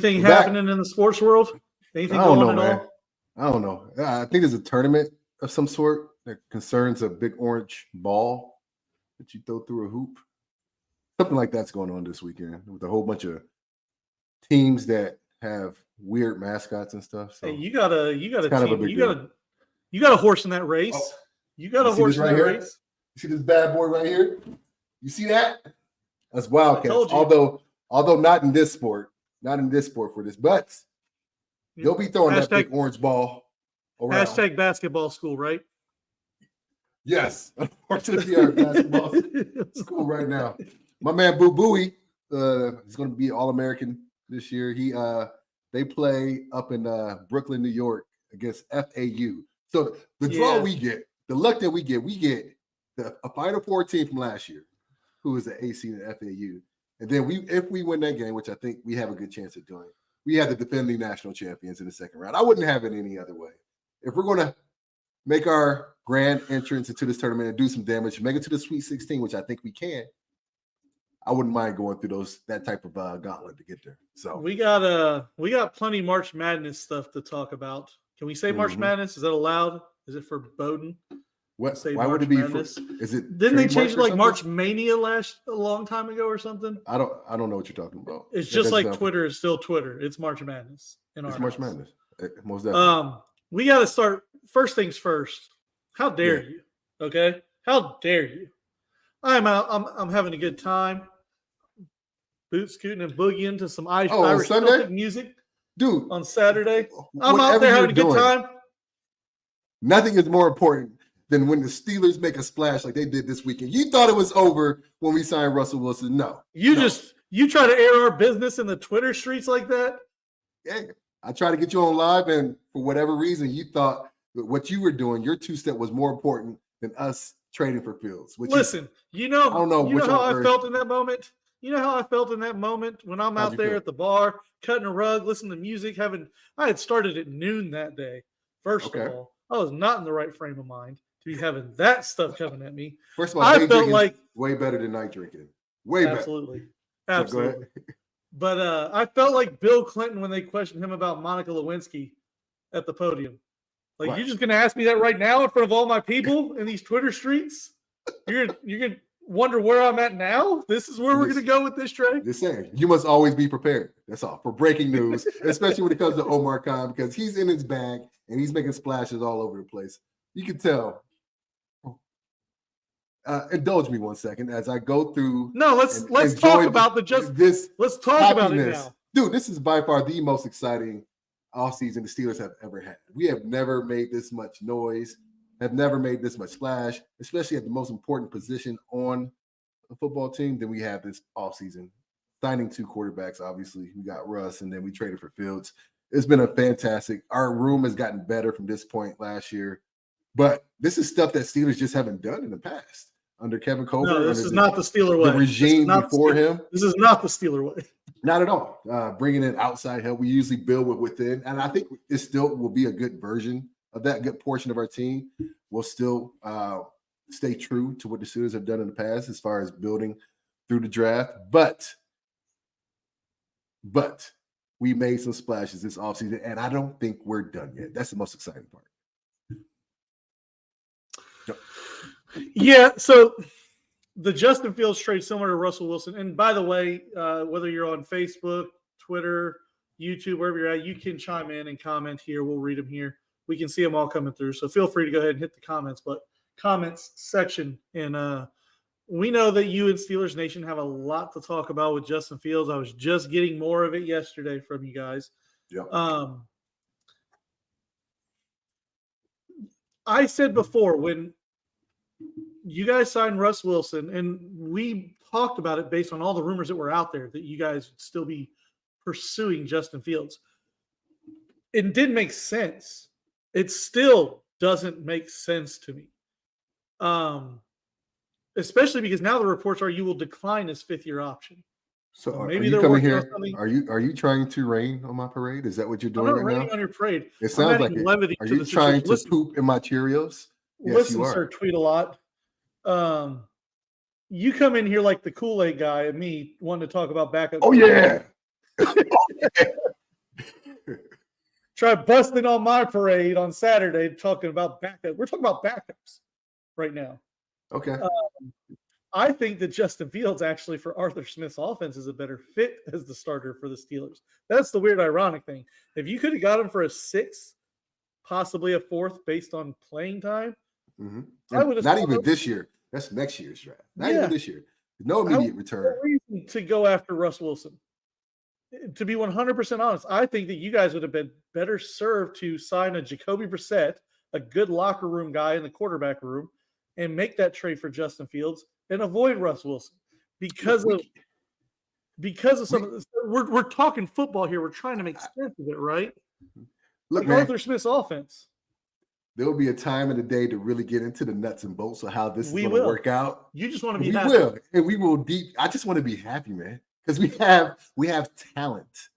Anything happening in the sports world? Anything going on at all? I don't know. I think there's a tournament of some sort that concerns a big orange ball that you throw through a hoop. Something like that's going on this weekend with a whole bunch of teams that have weird mascots and stuff. So hey, you got a team. You got a horse in that race. Oh, you got a horse in that race. You see this bad boy right here? You see that? That's Wildcats. Although not in this sport. Not in this sport for this, but they'll be throwing that big orange ball around. Hashtag basketball school, right? Yes. Unfortunately, our basketball school right now. My man Boo Booey is going to be All-American this year. They play up in Brooklyn, New York against FAU. So the draw we get, the luck that we get a Final Four team from last year, who is the AC and FAU. And then if we win that game, which I think we have a good chance of doing, we have the defending national champions in the second round. I wouldn't have it any other way. If we're going to make our grand entrance into this tournament and do some damage, make it to the Sweet 16, which I think we can, I wouldn't mind going through that type of gauntlet to get there. So we got plenty March Madness stuff to talk about. Can we say March Madness? Is that allowed? Is it for Bowden? What? Why would it be? Didn't they change it like March Mania a long time ago or something? I don't know what you're talking about. It's just like Twitter is still Twitter. It's March Madness. It's March Madness. Most definitely. We got to start. First things first. How dare you? Okay. How dare you? I'm out. I'm having a good time. Boot scooting and boogieing to some Irish Celtic music, dude. On Saturday, I'm out there having a good time. Nothing is more important than when the Steelers make a splash like they did this weekend. You thought it was over when we signed Russell Wilson. No. You try to air our business in the Twitter streets like that? Yeah. I try to get you on live, and for whatever reason, you thought that what you were doing, your two-step was more important than us trading for Fields. Listen, I don't know how I felt in that moment? You know how I felt in that moment when I'm out there at the bar, cutting a rug, listening to music, I had started at noon that day. First of all, I was not in the right frame of mind to be having that stuff coming at me. First of all, I felt like way better than night drinking. Way better. Absolutely. But I felt like Bill Clinton when they questioned him about Monica Lewinsky at the podium. Like, you're just going to ask me that right now in front of all my people in these Twitter streets? You're going to wonder where I'm at now? This is where we're going to go with this, Trai? Just saying. You must always be prepared. That's all. For breaking news, especially when it comes to Omar Khan, because he's in his bag and he's making splashes all over the place. You can tell. Indulge me 1 second as I go through. No, let's talk about Let's talk about it now. Dude, this is by far the most exciting offseason the Steelers have ever had. We have never made this much noise, have never made this much splash, especially at the most important position on a football team than we have this offseason. Signing 2 quarterbacks, obviously. We got Russ, and then we traded for Fields. It's been a fantastic. Our room has gotten better from this point last year. But this is stuff that Steelers just haven't done in the past under Kevin Colbert. No, this is not the Steeler way. The regime before him. This is not the Steeler way. Not at all. Bringing in outside help. We usually build within. And I think it still will be a good version of that. Good portion of our team will still stay true to what the Steelers have done in the past as far as building through the draft. But we made some splashes this offseason, and I don't think we're done yet. That's the most exciting part. Yeah, so the Justin Fields trade similar to Russell Wilson. And by the way, whether you're on Facebook, Twitter, YouTube, wherever you're at, you can chime in and comment here. We'll read them here. We can see them all coming through. So feel free to go ahead and hit the comments section. And we know that you and Steelers Nation have a lot to talk about with Justin Fields. I was just getting more of it yesterday from you guys. Yeah. I said before, when you guys signed Russ Wilson, and we talked about it based on all the rumors that were out there that you guys would still be pursuing Justin Fields. It didn't make sense. It still doesn't make sense to me. Especially because now the reports are you will decline his 5th-year option. So maybe they're coming here. Are you trying to rain on my parade? Is that what you're doing I'm not right raining now? On your parade. It sounds like it. Are you trying to poop in my Cheerios? Yes, listen, you are. Sir, tweet a lot. You come in here like the Kool-Aid guy and me wanting to talk about backup. Oh, yeah. Try busting on my parade on Saturday talking about backup. We're talking about backups right now. Okay. I think that Justin Fields actually for Arthur Smith's offense is a better fit as the starter for the Steelers. That's the weird, ironic thing. If you could have got him for a sixth, possibly a fourth based on playing time, I would have not even this year. That's next year's draft. Not even this year. No immediate return. No reason to go after Russ Wilson. To be 100% honest, I think that you guys would have been better served to sign a Jacoby Brissett, a good locker room guy in the quarterback room, and make that trade for Justin Fields and avoid Russ Wilson because of some of this. We're talking football here. We're trying to make sense of it, right? Look, like man, Arthur Smith's offense. There will be a time in the day to really get into the nuts and bolts of how this is going to work out. You just want to be happy. We will, and we will deep. I just want to be happy, man, because we have talent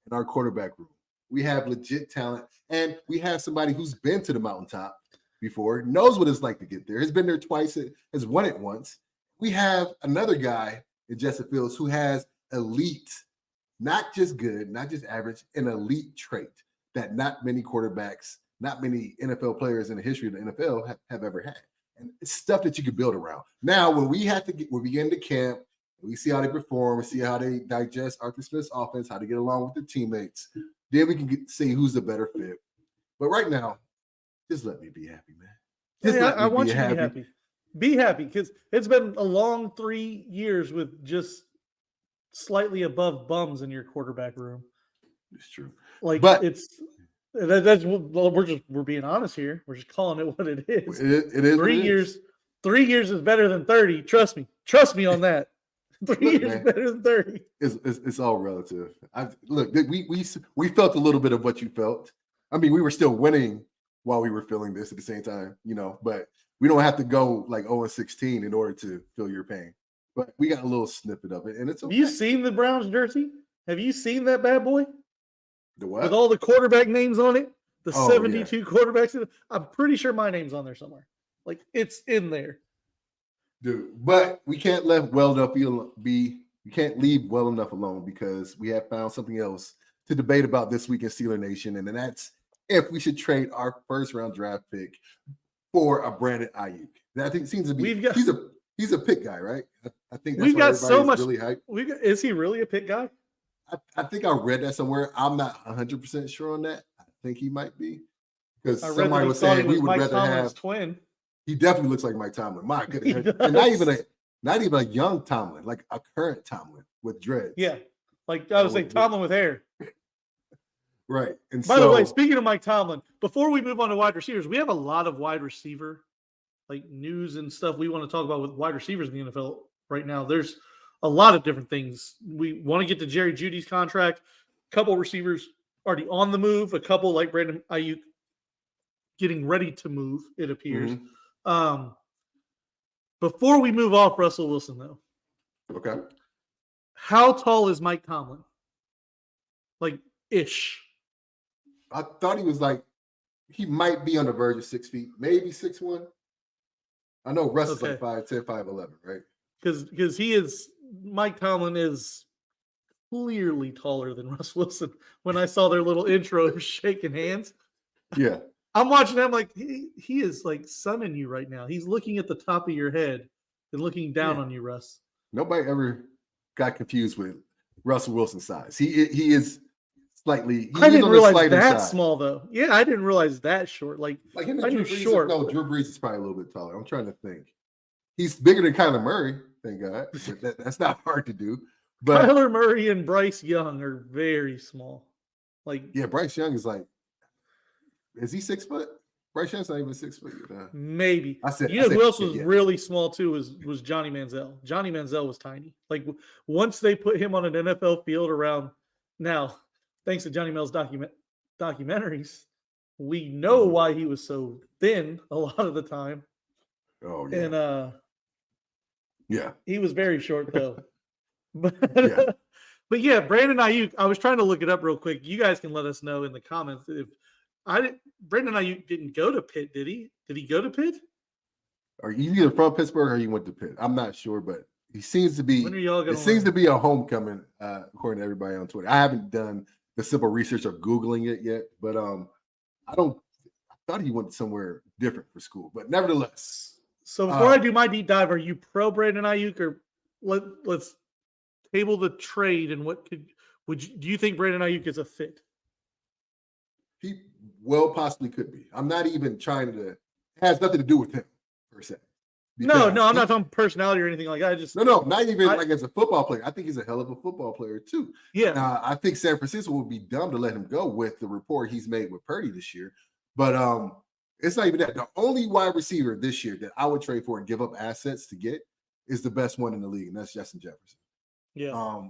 in our quarterback room. We have legit talent, and we have somebody who's been to the mountaintop before, knows what it's like to get there, has been there twice, has won it once. We have another guy in Justin Fields who has elite, not just good, not just average, an elite trait that not many quarterbacks, not many NFL players in the history of the NFL have ever had. And it's stuff that you could build around. Now, when we get into camp, we see how they perform, we see how they digest Arthur Smith's offense, how to get along with their teammates. Then we can see who's the better fit. But right now, just let me be happy, man. I want you to be happy. Be happy because it's been a long 3 years with just slightly above bums in your quarterback room. It's true. We're being honest here. We're just calling it what it is. It is 3 years. 3 years is better than 30. Trust me. Trust me on that. 3 years is better than 30. It's all relative. We felt a little bit of what you felt. I mean, we were still winning while we were feeling this at the same time, but we don't have to go like 0-16 in order to feel your pain. But we got a little snippet of it, and it's okay. Have you seen the Browns jersey? Have you seen that bad boy? The what? With all the quarterback names on it? The 72 quarterbacks. I'm pretty sure my name's on there somewhere. Like, it's in there. Dude, but we can't let well enough we can't leave well enough alone because we have found something else to debate about this week in Steeler Nation, and that's if we should trade our first-round draft pick for a Brandon Ayuk. I think it seems to be he's a pick guy, right? I think that's we've got so much really hyped. Is he really a pick guy? I think I read that somewhere. I'm not 100% sure on that. I think he might be because somebody was saying we would Mike rather Tomlin's have twin. He definitely looks like Mike Tomlin. My goodness, and not even a young Tomlin, like a current Tomlin with dreads. Yeah, like I was saying, Tomlin with hair. Right. And by the way, speaking of Mike Tomlin, before we move on to wide receivers, we have a lot of wide receiver like news and stuff we want to talk about with wide receivers in the NFL right now. There's a lot of different things. We want to get to Jerry Jeudy's contract. A couple receivers already on the move. A couple like Brandon Ayuk getting ready to move, it appears. Mm-hmm. Before we move off Russell Wilson, though. Okay. How tall is Mike Tomlin? Like, ish. I thought he might be on the verge of 6 feet, maybe 6'1". I know Russ is like 5'10", 5'11", right? Because Mike Tomlin is clearly taller than Russ Wilson. When I saw their little intro shaking hands. Yeah. I'm watching him like he is like sunning you right now. He's looking at the top of your head and looking down on you, Russ. Nobody ever got confused with Russell Wilson's size. He is slightly. I didn't realize that small though. Yeah, I didn't realize that short. Like him and Drew Brees short. No, Drew Brees is probably a little bit taller. I'm trying to think. He's bigger than Kyler Murray. Thank God. That's not hard to do. But Kyler Murray and Bryce Young are very small. Like Bryce Young is like. Is he 6 foot? Bryce Young's not even 6 foot. Maybe. Who else was really small too was Johnny Manziel. Johnny Manziel was tiny. Like once they put him on an NFL field around now, thanks to Johnny Mel's documentaries, we know why he was so thin a lot of the time. Oh yeah. And he was very short though. But Brandon Ayuk. I was trying to look it up real quick. You guys can let us know in the comments if. Brandon Ayuk didn't go to Pitt, did he? Did he go to Pitt? Are you either from Pittsburgh or you went to Pitt? I'm not sure, but he seems to be. It seems to be a homecoming, according to everybody on Twitter. I haven't done the simple research of Googling it yet, but I thought he went somewhere different for school, but nevertheless. So before I do my deep dive, are you pro Brandon Ayuk, or let's table the trade and do you think Brandon Ayuk is a fit? He well possibly could be. I'm not even trying to. It has nothing to do with him per se. No, I'm not talking personality or anything like that. Not even like as a football player. I think he's a hell of a football player too. Yeah, I think San Francisco would be dumb to let him go with the rapport he's made with Purdy this year. But it's not even that. The only wide receiver this year that I would trade for and give up assets to get is the best one in the league, and that's Justin Jefferson. Yeah.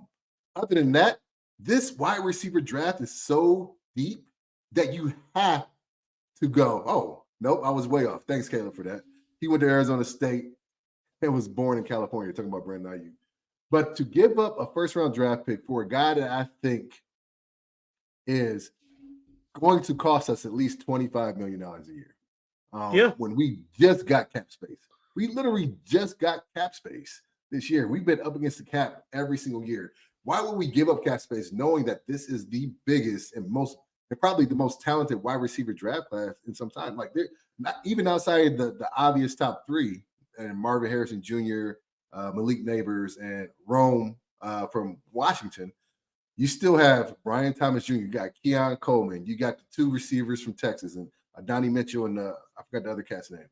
Other than that, this wide receiver draft is so deep that you have to go. Oh, nope, I was way off. Thanks, Caleb, for that. He went to Arizona State and was born in California. Talking about Brandon Ayuk. But to give up a first-round draft pick for a guy that I think is going to cost us at least $25 million a year. When we just got cap space. We literally just got cap space this year. We've been up against the cap every single year. Why would we give up cap space knowing that this is the biggest and probably the most talented wide receiver draft class in some time? Like, they're not even outside the obvious top three, and Marvin Harrison Jr., Malik Neighbors, and Rome from Washington. You still have Brian Thomas Jr., you got Keon Coleman, you got the two receivers from Texas, and Donnie Mitchell, and I forgot the other cat's name.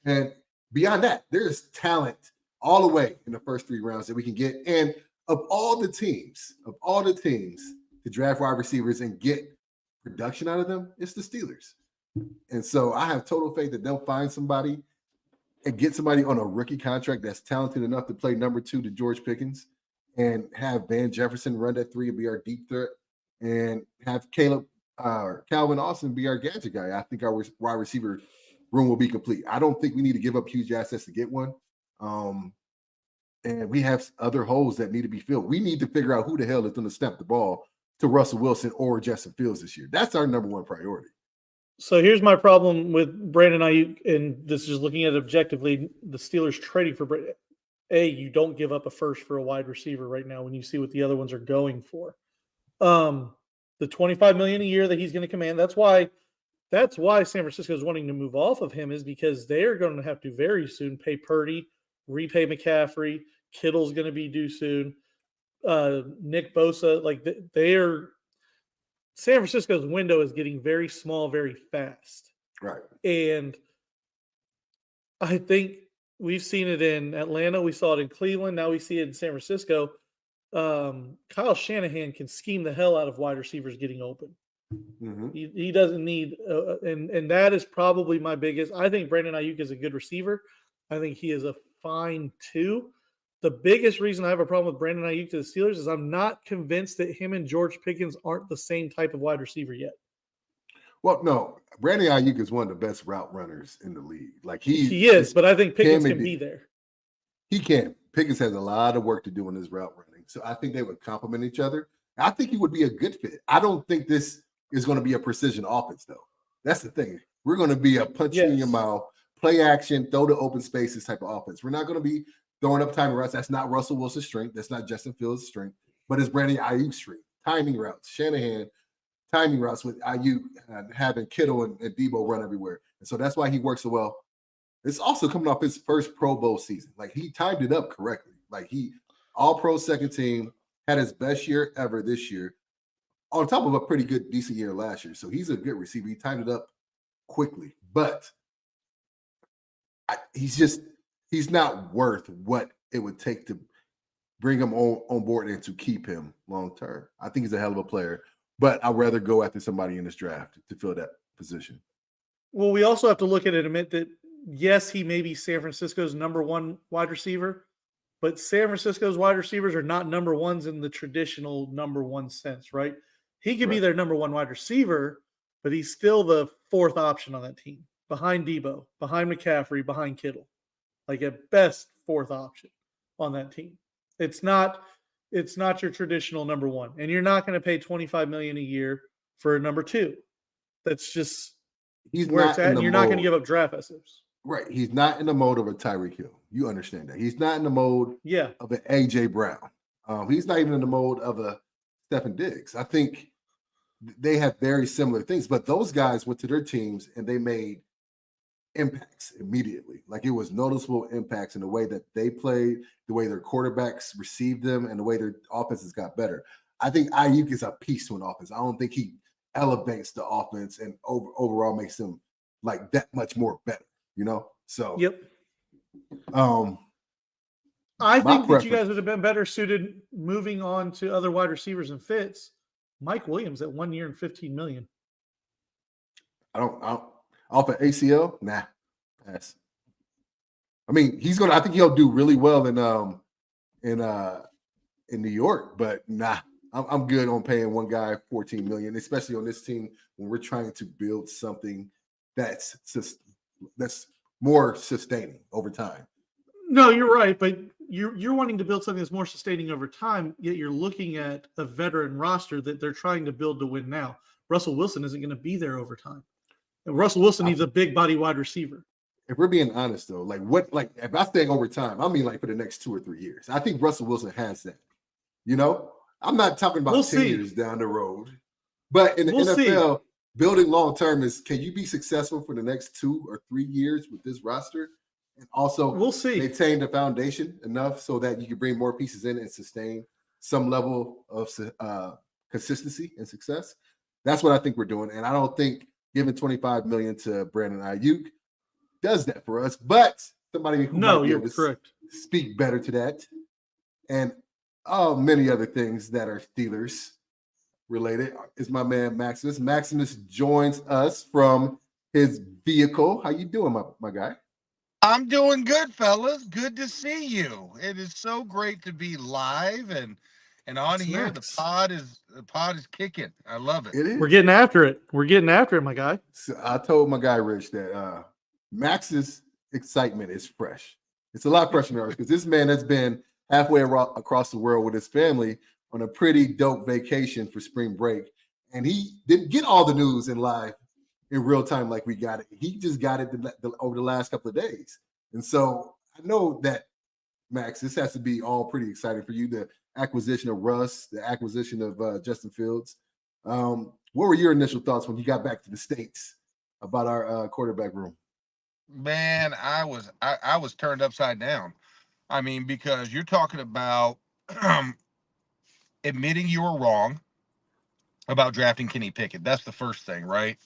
And beyond that, there's talent all the way in the first 3 rounds that we can get. And of all the teams to draft wide receivers and get production out of them, it's the Steelers. And so I have total faith that they'll find somebody and get somebody on a rookie contract that's talented enough to play number 2 to George Pickens, and have Van Jefferson run that 3 and be our deep threat, and have Calvin Austin be our gadget guy. I think our wide receiver room will be complete. I don't think we need to give up huge assets to get one. And we have other holes that need to be filled. We need to figure out who the hell is going to snap the ball to Russell Wilson or Justin Fields this year. That's our number one priority. So here's my problem with Brandon Ayuk, and this is looking at it objectively. The Steelers trading for Brandon. You don't give up a first for a wide receiver right now when you see what the other ones are going for. The $25 million a year that he's going to command. That's why San Francisco is wanting to move off of him, is because they're going to have to very soon pay Purdy, repay McCaffrey. Kittle's going to be due soon. Nick Bosa, San Francisco's window is getting very small, very fast. Right. And I think we've seen it in Atlanta. We saw it in Cleveland. Now we see it in San Francisco. Kyle Shanahan can scheme the hell out of wide receivers getting open. Mm-hmm. He doesn't need, and that is probably my biggest. I think Brandon Ayuk is a good receiver. I think he is a fine 2. The biggest reason I have a problem with Brandon Ayuk to the Steelers is I'm not convinced that him and George Pickens aren't the same type of wide receiver yet. Well, no, Brandon Ayuk is one of the best route runners in the league. Like he is, but I think Pickens can be there. He can. Pickens has a lot of work to do in his route running, so I think they would complement each other. I think he would be a good fit. I don't think this is going to be a precision offense, though. That's the thing. We're going to be a punch in your mouth, play action, throw to open spaces type of offense. We're not going to be throwing up timing routes. That's not Russell Wilson's strength. That's not Justin Fields' strength, but it's Brandon Ayuk's strength. Timing routes, Shanahan, timing routes with Ayuk having Kittle and Debo run everywhere. And so that's why he works so well. It's also coming off his first Pro Bowl season. Like, he timed it up correctly. Like, he all-pro second team, had his best year ever this year, on top of a pretty good, decent year last year. So he's a good receiver. He timed it up quickly. But he's not worth what it would take to bring him on board and to keep him long term. I think he's a hell of a player, but I'd rather go after somebody in this draft to fill that position. Well, we also have to look at it and admit that, yes, he may be San Francisco's number 1 wide receiver, but San Francisco's wide receivers are not number 1s in the traditional number 1 sense, right? He could be their number 1 wide receiver, but he's still the 4th option on that team, behind Debo, behind McCaffrey, behind Kittle. Like, at best, 4th option on that team. It's not your traditional number 1, and you're not going to pay $25 million a year for a number 2. That's just where it's at, and you're not going to give up draft assets. Right. He's not in the mode of a Tyreek Hill. You understand that. He's not in the mode of an A.J. Brown. He's not even in the mode of a Stephen Diggs. I think they have very similar things. But those guys went to their teams and they made impacts immediately. Like it was noticeable impacts in the way that they played, the way their quarterbacks received them, and the way their offenses got better. I think Ayuk is a piece to an offense. I don't think he elevates the offense and overall makes them like that much more better, you know? So Yep. um I my think that you preference, guys would have been better suited moving on to other wide receivers and Fitz. Mike Williams at 1 year and 15 million. I don't off an ACL, nah, pass. I mean, I think he'll do really well in New York, but nah, I'm good on paying one guy 14 million, especially on this team when we're trying to build something that's more sustaining over time. No, you're right, but you're wanting to build something that's more sustaining over time, yet you're looking at a veteran roster that they're trying to build to win now. Russell Wilson isn't going to be there over time. And Russell Wilson needs a big body wide receiver. If we're being honest though, like if I think over time, I mean like for the next 2 or 3 years. I think Russell Wilson has that. You know, I'm not talking about 10 years down the road, but in the NFL, building long term is, can you be successful for the next 2 or 3 years with this roster, and also maintain the foundation enough so that you can bring more pieces in and sustain some level of consistency and success. That's what I think we're doing, and I don't think giving $25 million to Brandon Ayuk does that for us. But somebody who might be able to speak better to that, and many other things that are Steelers related, is my man Maximus. Maximus joins us from his vehicle. How you doing, my guy? I'm doing good, fellas. Good to see you. It is so great to be live and on here. The pod is kicking. I love it. It is. We're getting after it. We're getting after it, my guy. So I told my guy Rich that Max's excitement is fresh. It's a lot fresher than ours because this man has been halfway across the world with his family on a pretty dope vacation for spring break, and he didn't get all the news in live in real time like we got it. He just got it over the last couple of days. And so I know that, Max, this has to be all pretty exciting for you, the acquisition of Russ, the acquisition of Justin Fields. What were your initial thoughts when you got back to the States about our quarterback room? Man, I was turned upside down. I mean, because you're talking about admitting you were wrong about drafting Kenny Pickett. That's the first thing, right?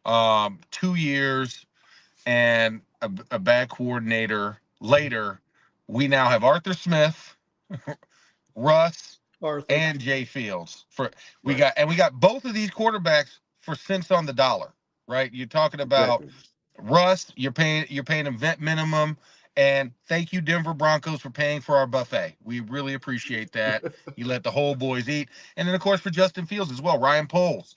2 years and a bad coordinator later, we now have Arthur Smith, Russ, and Jay Fields. We got both of these quarterbacks for cents on the dollar, right? You're talking about Russ, you're paying him vet minimum. And thank you, Denver Broncos, for paying for our buffet. We really appreciate that. You let the whole boys eat. And then, of course, for Justin Fields as well, Ryan Poles,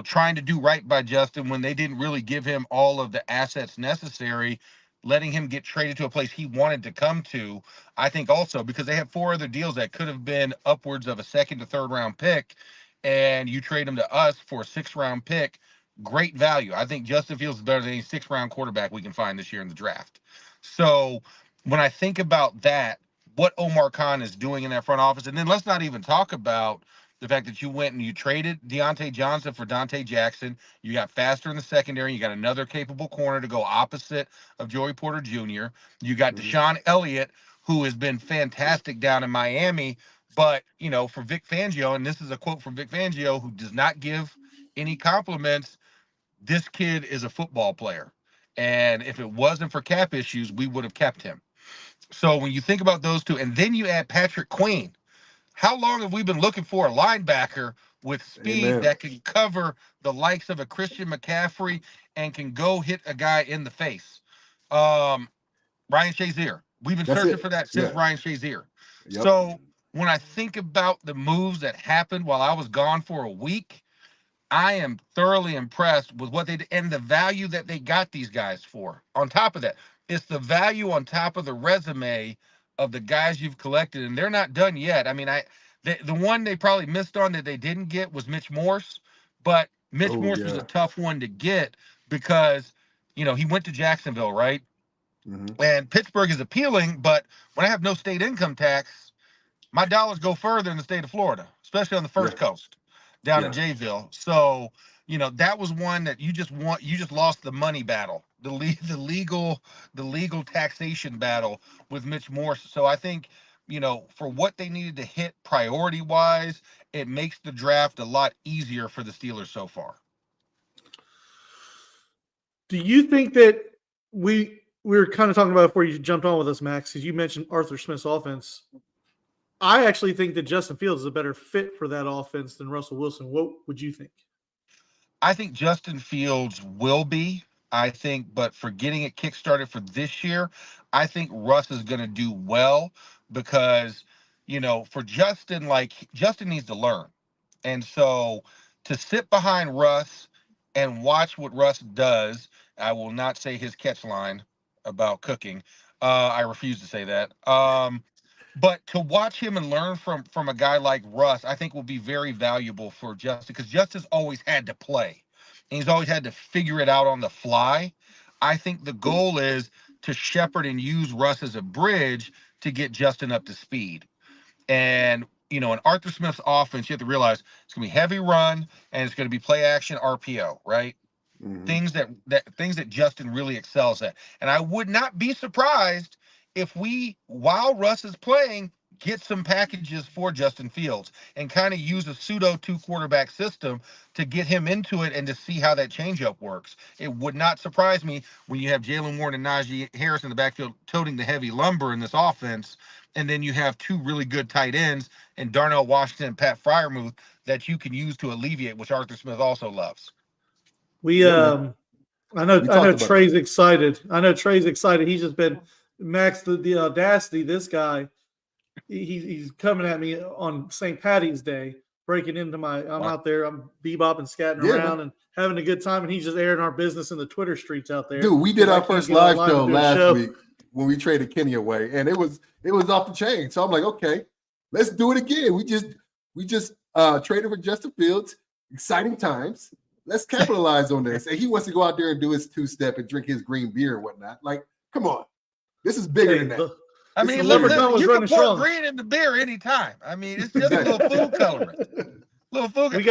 trying to do right by Justin when they didn't really give him all of the assets necessary, letting him get traded to a place he wanted to come to. I think also because they have 4 other deals that could have been upwards of a 2nd to 3rd round pick, and you trade them to us for a 6th round pick. Great value. I think Justin Fields is better than any 6th round quarterback we can find this year in the draft. So when I think about that, what Omar Khan is doing in that front office, and then let's not even talk about the fact that you went and you traded Deontay Johnson for Dante Jackson. You got faster in the secondary. You got another capable corner to go opposite of Joey Porter Jr. You got Deshaun Elliott, who has been fantastic down in Miami. But, for Vic Fangio, and this is a quote from Vic Fangio, who does not give any compliments, this kid is a football player. And if it wasn't for cap issues, we would have kept him. So when you think about those two, and then you add Patrick Queen, how long have we been looking for a linebacker with speed that can cover the likes of a Christian McCaffrey and can go hit a guy in the face? Ryan Shazier. We've been searching for that since Ryan Shazier. Yep. So when I think about the moves that happened while I was gone for a week, I am thoroughly impressed with what they did and the value that they got these guys for. On top of that, it's the value on top of the resume of the guys you've collected, and they're not done yet. I mean, the one they probably missed on that they didn't get was Mitch Morse, but Mitch Morse was a tough one to get because, he went to Jacksonville, right? Mm-hmm. And Pittsburgh is appealing, but when I have no state income tax, my dollars go further in the state of Florida, especially on the first coast. down in Jayville. So, that was one that you just lost the money battle, the legal taxation battle with Mitch Morse. So I think, for what they needed to hit priority wise, it makes the draft a lot easier for the Steelers so far. Do you think that we were kind of talking about before you jumped on with us, Max, because you mentioned Arthur Smith's offense? I actually think that Justin Fields is a better fit for that offense than Russell Wilson. What would you think? I think Justin Fields will be. But for getting it kickstarted for this year, I think Russ is going to do well because, for Justin, Justin needs to learn. And so to sit behind Russ and watch what Russ does, I will not say his catch line about cooking. I refuse to say that. But to watch him and learn from a guy like Russ, I think will be very valuable for Justin, because Justin's always had to play. And he's always had to figure it out on the fly. I think the goal is to shepherd and use Russ as a bridge to get Justin up to speed. And, in Arthur Smith's offense, you have to realize it's going to be heavy run and it's going to be play action RPO, right? Mm-hmm. Things that Justin really excels at. And I would not be surprised if we, while Russ is playing, get some packages for Justin Fields and kind of use a pseudo 2-quarterback system to get him into it and to see how that changeup works. It would not surprise me when you have Jalen Warren and Najee Harris in the backfield toting the heavy lumber in this offense, and then you have two really good tight ends and Darnell Washington and Pat Freiermuth that you can use to alleviate, which Arthur Smith also loves. I know Trey's excited. He's just been Max, the audacity. This guy, he's coming at me on St. Patty's Day, breaking into I'm out there, I'm bebopping, scatting around and having a good time, and he's just airing our business in the Twitter streets out there. Dude, we did our first live show last week when we traded Kenny away, and it was off the chain. So I'm like, okay, let's do it again. We just traded for Justin Fields. Exciting times. Let's capitalize on this. And he wants to go out there and do his 2-step and drink his green beer and whatnot. Like, come on. This is bigger than that. You can pour green in the beer anytime. It's just a little food colorant. Nobody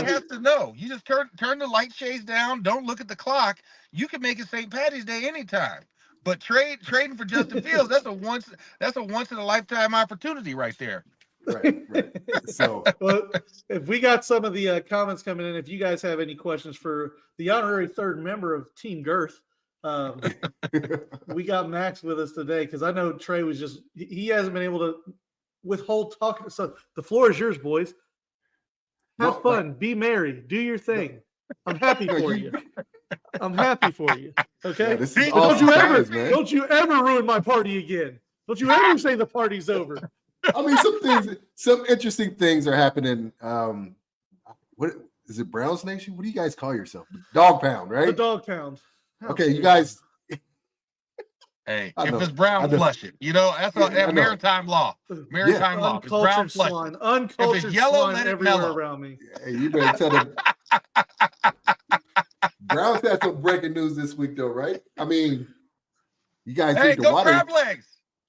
has to know. You just turn the light shades down. Don't look at the clock. You can make it St. Patty's Day anytime. But trading for Justin Fields, that's a once in a lifetime opportunity right there. Right. So, if we got some of the comments coming in, if you guys have any questions for the honorary third member of Team Girth, we got Max with us today, because I know Trey was he hasn't been able to withhold talking. So the floor is yours, boys. Have fun, be merry, do your thing. I'm happy for you. Okay. Yeah, don't you ever ruin my party again. Don't you ever say the party's over. Some interesting things are happening. What is it? Browns Nation? What do you guys call yourself? Dog Pound, right? The Dog Pound. Okay, you guys. Hey, if it's brown, flush it. That's maritime law. Maritime law. If it's brown, flush it. Uncultured if it's yellow, swine let it everywhere mellow around me. Hey, you better tell them. Browns had some breaking news this week, though, right? You guys think the water.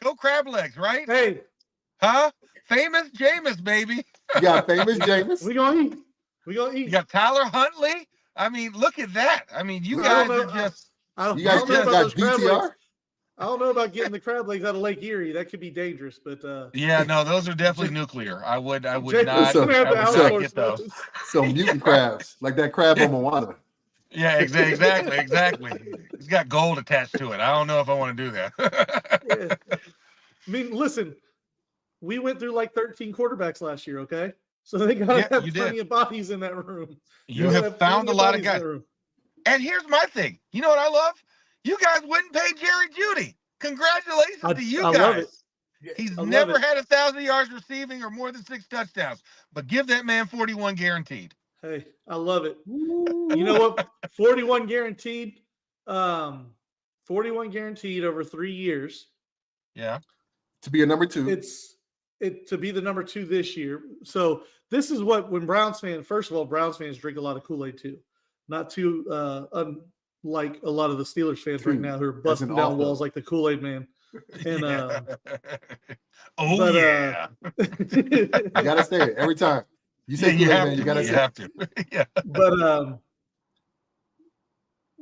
Go crab legs, right? Hey. Huh? Famous Jameis, baby. You got famous Jameis. We gonna eat. You got Tyler Huntley. Look at that. You guys are just. You guys got GTR? I don't know about getting the crab legs out of Lake Erie. That could be dangerous, but yeah, no, those are definitely nuclear. I would not get those. Some mutant crabs, like that crab on Moana. Yeah, exactly. It's got gold attached to it. I don't know if I want to do that. Yeah. Listen, we went through like 13 quarterbacks last year, okay? So they got to have plenty of bodies in that room. You have found a lot of guys. And here's my thing. You know what I love? You guys wouldn't pay Jerry Jeudy. Congratulations to you guys. Love it. He's never had 1,000 yards receiving or more than 6 touchdowns. But give that man 41 guaranteed. Hey, I love it. You know what? 41 guaranteed. 41 guaranteed over 3 years. Yeah. To be a number 2. To be the number 2 this year. So this is when Browns fans, first of all, Browns fans drink a lot of Kool-Aid too. Not too unlike a lot of the Steelers fans right now who are busting down walls like the Kool-Aid man. And yeah. I gotta say it every time. You say you Kool-Aid have man, you to. gotta You say. have to. Yeah. But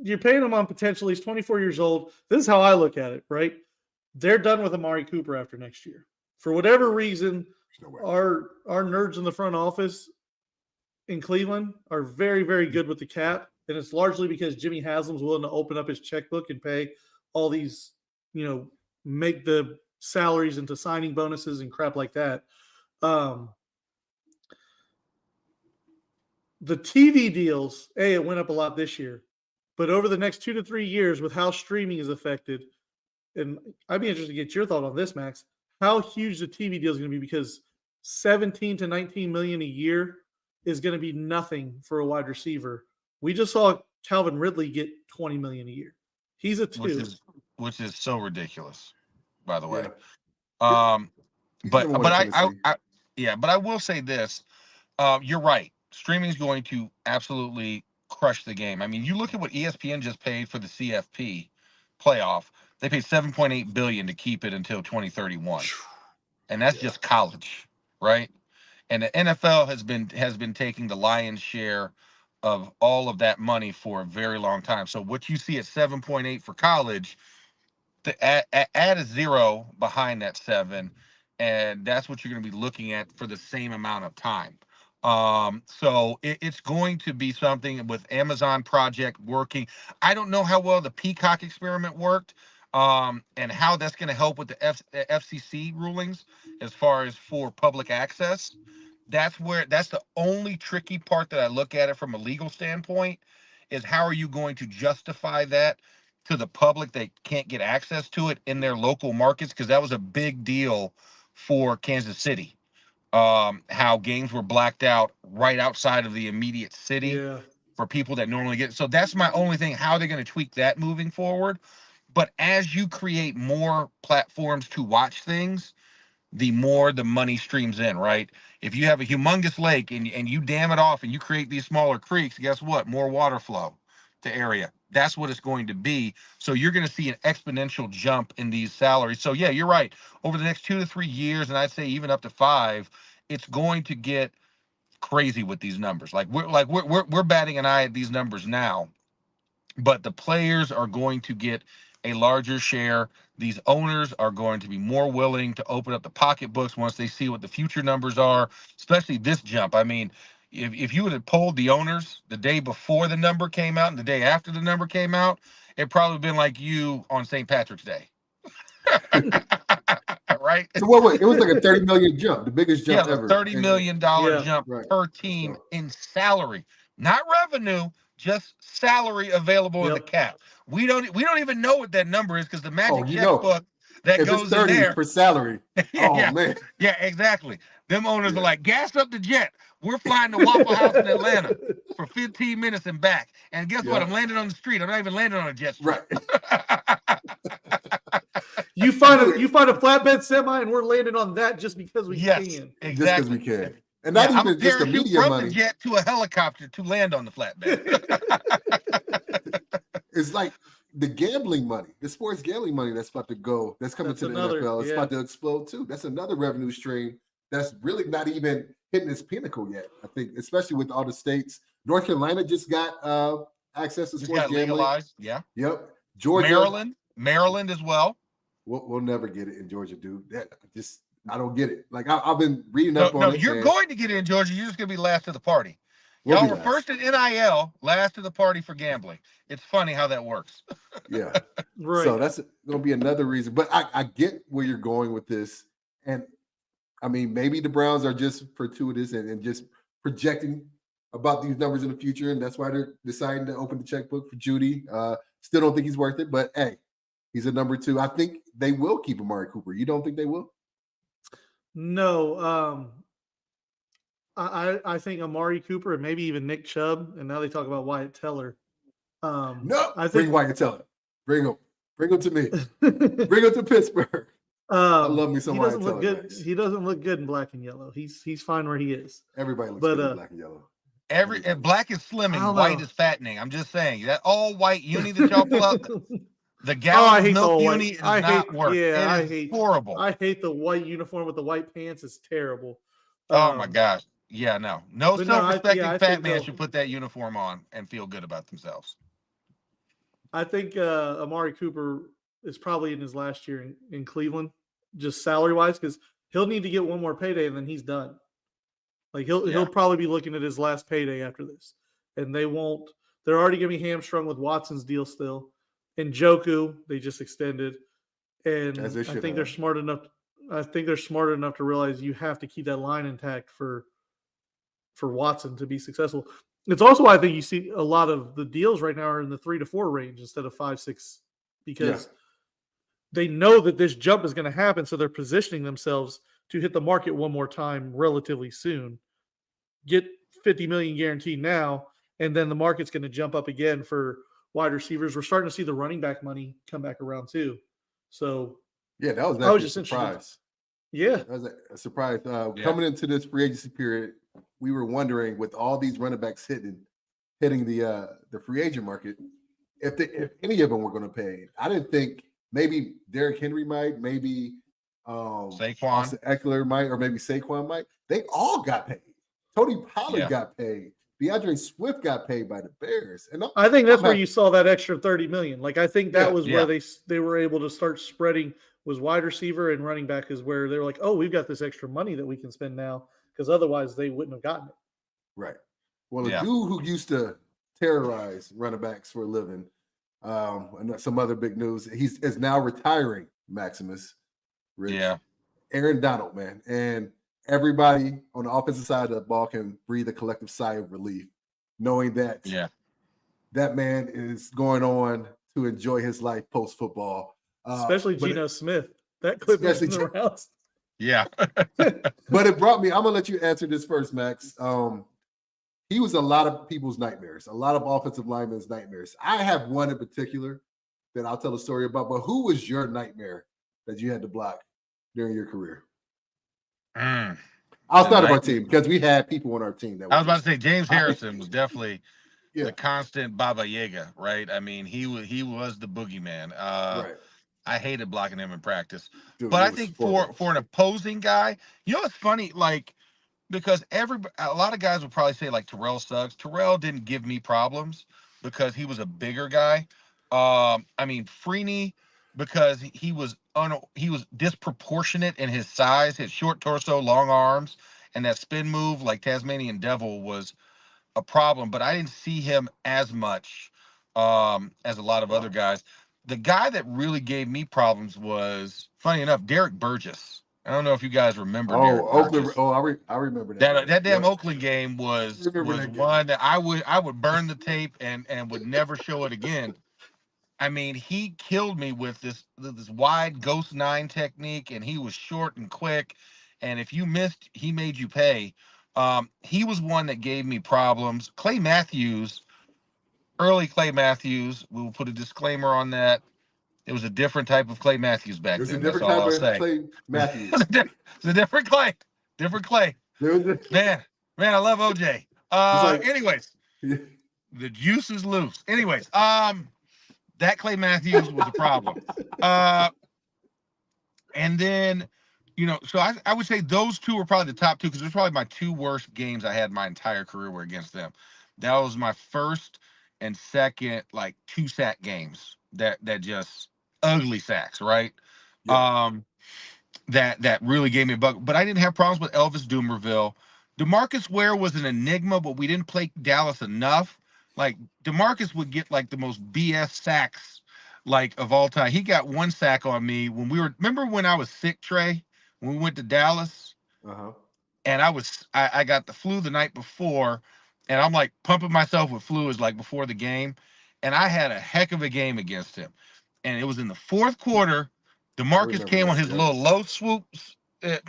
you're paying him on potentially. He's 24 years old. This is how I look at it, right? They're done with Amari Cooper after next year. For whatever reason, No way. our nerds in the front office in Cleveland are very, very good with the cap. And it's largely because Jimmy Haslam's willing to open up his checkbook and pay all these, make the salaries into signing bonuses and crap like that. The TV deals, it went up a lot this year. But over the next 2 to 3 years, with how streaming is affected, and I'd be interested to get your thought on this, Max, how huge the TV deal is going to be, because 17 to 19 million a year is going to be nothing for a wide receiver. We just saw Calvin Ridley get 20 million a year. He's a 2. Which is so ridiculous, by the way. Yeah. He's But number one in but I will say this. You're right. Streaming is going to absolutely crush the game. I mean, you look at what ESPN just paid for the CFP playoff. They paid $7.8 billion to keep it until 2031, and that's just college, right? And the NFL has been taking the lion's share of all of that money for a very long time. So what you see at 7.8 for college, add a 0 behind that 7, and that's what you're going to be looking at for the same amount of time. So it's going to be something with Amazon Project working. I don't know how well the Peacock experiment worked, and how that's going to help with the FCC rulings as far as for public access. That's the only tricky part that I look at it from a legal standpoint, is how are you going to justify that to the public that can't get access to it in their local markets? Because that was a big deal for Kansas City. How games were blacked out right outside of the immediate city for people that normally get. So that's my only thing, how they're going to tweak that moving forward. But as you create more platforms to watch things, the more the money streams in, right? If you have a humongous lake and you dam it off and you create these smaller creeks, guess what? More water flow to area. That's what it's going to be. So you're going to see an exponential jump in these salaries. So yeah, you're right. Over the next 2 to 3 years, and I'd say even up to 5, it's going to get crazy with these numbers. We're batting an eye at these numbers now, but the players are going to get a larger share. These owners are going to be more willing to open up the pocketbooks once they see what the future numbers are, especially this jump. I mean, if you would have polled the owners the day before the number came out and the day after the number came out, it'd probably been like you on St. Patrick's Day. Right? So what? It was like a 30 million jump, the biggest jump ever. $30 million jump per team in salary, not revenue, just salary available in the cap. We don't even know what that number is, because the magic checkbook that if goes it's 30 in there for salary. Man. Yeah, exactly. Them owners are like, gas up the jet. We're flying to Waffle House in Atlanta for 15 minutes and back. And guess what? I'm landing on the street. I'm not even landing on a jet stream. Right. You find a flatbed semi, and we're landing on that just because we can. Exactly. Just because we can. And not even just the media from money. The jet to a helicopter to land on the flatbed. It's like the gambling money, the sports gambling money that's about to go, that's coming to the NFL. It's about to explode too. That's another revenue stream that's really not even hitting its pinnacle yet. I think, especially with all the states. North Carolina just got access to sports gambling. Legalized. Yeah. Yep. Georgia. Maryland as well. We'll never get it in Georgia, dude. I don't get it. Like I've been reading up on it. No, you're going to get it in Georgia. You're just going to be last to the party. Y'all were first in NIL, last to the party for gambling. It's funny how that works. Yeah. Right. So that's going to be another reason. But I get where you're going with this. And I mean, maybe the Browns are just fortuitous and just projecting about these numbers in the future. And that's why they're deciding to open the checkbook for Judy. Still don't think he's worth it. But hey, he's a number 2. I think they will keep Amari Cooper. You don't think they will? No. I think Amari Cooper and maybe even Nick Chubb, and now they talk about Wyatt Teller. No, I think bring Wyatt Teller. Bring him to me. Bring him to Pittsburgh. I love me some Wyatt Teller. Look good. He doesn't look good in black and yellow. He's fine where he is. Everybody looks good in black and yellow. And black is slimming, white is fattening. I'm just saying that all white uni that y'all pull out. The gallon of milk uni is not worth. Yeah, I hate horrible. I hate the white uniform with the white pants. It's terrible. Oh my gosh. Yeah, no But no, self-respecting I fat think man they'll- should put that uniform on and feel good about themselves. I think Amari Cooper is probably in his last year in Cleveland, just salary wise, because he'll need to get one more payday and then he's done. Like he'll probably be looking at his last payday after this, and they won't. They're already going to be hamstrung with Watson's deal still, and Joku they just extended, and As they I should think they're have. smart enough. I think they're smart enough to realize you have to keep that line intact for Watson to be successful. It's also why I think you see a lot of the deals right now are in the 3 to 4 range instead of 5, 6, because they know that this jump is going to happen, so they're positioning themselves to hit the market one more time relatively soon. Get 50 million guaranteed now, and then the market's going to jump up again for wide receivers. We're starting to see the running back money come back around too. So Yeah, that was I was actually just a interested. surprise. Yeah, That was a surprise. Coming into this free agency period, we were wondering with all these running backs hitting the free agent market, if any of them were going to pay. I didn't think maybe Derrick Henry might, maybe Saquon. Austin Eckler might, or maybe Saquon might. They all got paid. Tony Pollard got paid. DeAndre Swift got paid by the Bears, and I think that's where you saw that extra 30 million. Like I think that was where they were able to start spreading. Was wide receiver and running back is where they're like, oh, we've got this extra money that we can spend now, because otherwise they wouldn't have gotten it. Right. Well, a dude who used to terrorize running backs for a living, and some other big news, is now retiring, Maximus. Rich. Yeah. Aaron Donald, man. And everybody on the offensive side of the ball can breathe a collective sigh of relief, knowing that that man is going on to enjoy his life post-football. Especially Geno Smith. That clip is in the rounds. Yeah. But it brought me, I'm going to let you answer this first, Max. He was a lot of people's nightmares, a lot of offensive linemen's nightmares. I have one in particular that I'll tell a story about, but who was your nightmare that you had to block during your career? Outside of our team, because we had people on our team that I was about to say James Harrison was definitely the constant Baba Yaga, right? I mean, he was the boogeyman. Right. I hated blocking him in practice. Dude, but I think for an opposing guy, you know, it's funny, like, because a lot of guys would probably say like Terrell Suggs. Terrell didn't give me problems because he was a bigger guy. I mean, Freeney, because he was disproportionate in his size, his short torso, long arms, and that spin move like Tasmanian Devil was a problem. But I didn't see him as much as a lot of other guys. The guy that really gave me problems was, funny enough, Derek Burgess. I don't know if you guys remember. Oakland. Oh, I remember that. That damn Oakland game was one that I would burn the tape and would never show it again. I mean, he killed me with this wide ghost 9 technique, and he was short and quick. And if you missed, he made you pay. He was one that gave me problems. Clay Matthews, early Clay Matthews. We will put a disclaimer on that. It was a different type of Clay Matthews back then. It was a different type of Clay Matthews. It's a different Clay. Different Clay. Man, I love OJ. Anyways, the juice is loose. Anyways, that Clay Matthews was a problem. And then, you know, so I would say those two were probably the top two, because they're probably my 2 worst games I had my entire career were against them. That was my first and second, like 2-sack games that just ugly sacks, right? Yeah. That really gave me a bug. But I didn't have problems with Elvis Dumerville. DeMarcus Ware was an enigma, but we didn't play Dallas enough. Like, DeMarcus would get like the most BS sacks like of all time. He got 1 sack on me when remember when I was sick, Trai, when we went to Dallas? And I got the flu the night before, and I'm like pumping myself with fluids like before the game. And I had a heck of a game against him. And it was in the 4th quarter. DeMarcus came on his little low swoop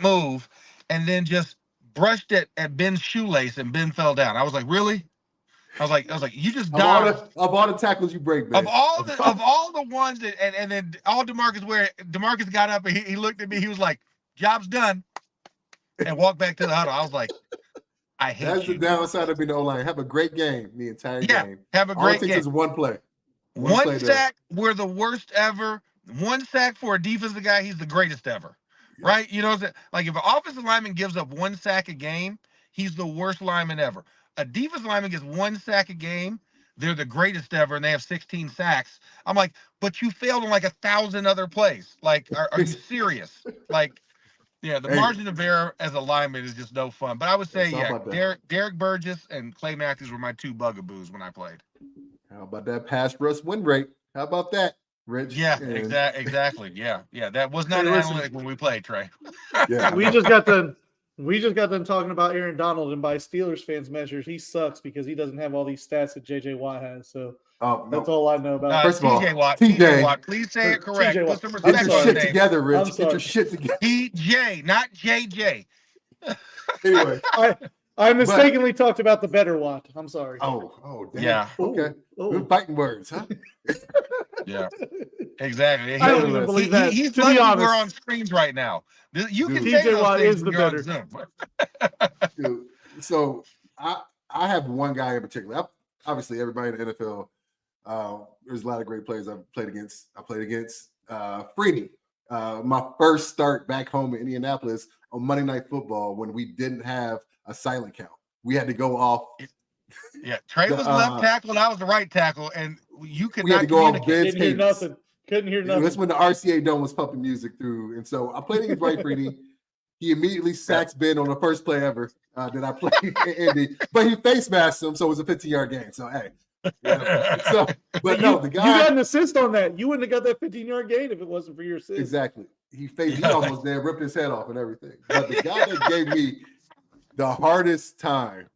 move, and then just brushed it at Ben's shoelace, and Ben fell down. I was like, really? I was like, you just died. Of all the tackles you break, Ben. Of all the ones that, and then all DeMarcus got up and he looked at me. He was like, job's done, and walked back to the huddle. I was like, I hate That's you. the downside of being O-line. Have a great game the entire game. Have a great game. All it takes is one play. One sack, we're the worst ever. 1 sack for a defensive guy, he's the greatest ever. Yeah. Right? You know, like if an offensive lineman gives up 1 sack a game, he's the worst lineman ever. A defense lineman gets 1 sack a game. They're the greatest ever, and they have 16 sacks. I'm like, but you failed on like 1,000 other plays. Like, are you serious? Like, yeah, the Hey, margin of error as a lineman is just no fun. But I would say, it's all yeah, about that. Derek Burgess and Clay Matthews were my 2 bugaboos when I played. How about that pass rush win rate? How about that, Rich? Yeah, And, exactly. Yeah. That was not Hey, an listen. analytic when we played, Trey. yeah, We just got done talking about Aaron Donald, and by Steelers fans' measures, he sucks because he doesn't have all these stats that JJ Watt has. So that's all I know about. First of all, TJ Watt, TJ Watt, please say it correct. TJ Put Watt. some get respect your on shit his name. together, Rich. I'm Get your sorry. shit together. TJ, not JJ. Anyway, I mistakenly talked about the better Watt. I'm sorry. oh, damn. Yeah. Okay. Ooh. Good fighting words, huh? Yeah, exactly. I don't even believe that. He's To lucky be honest, we're on screens right now. You can Dude. say TJ those Watt things is when the you're on better. Zoom. Dude, so I have one guy in particular. Obviously, everybody in the NFL. There's a lot of great players I've played against. I played against Freeney. My first start back home in Indianapolis on Monday Night Football when we didn't have a silent count. We had to go off. Yeah, Trey was left tackle and I was the right tackle, and you could We had not to go off communicate. Ben's Didn't hear cadence. nothing. Couldn't hear nothing. That's when the RCA Dome was pumping music through. And so I played against Ray Freeney. He immediately sacks Ben on the first play ever that I played in Indy. But he face masked him, so it was a 15-yard game. So, hey. Yeah. But no, the guy. You got an assist on that. You wouldn't have got that 15-yard gain if it wasn't for your assist. Exactly. He almost there, ripped his head off and everything. But the guy that gave me the hardest time.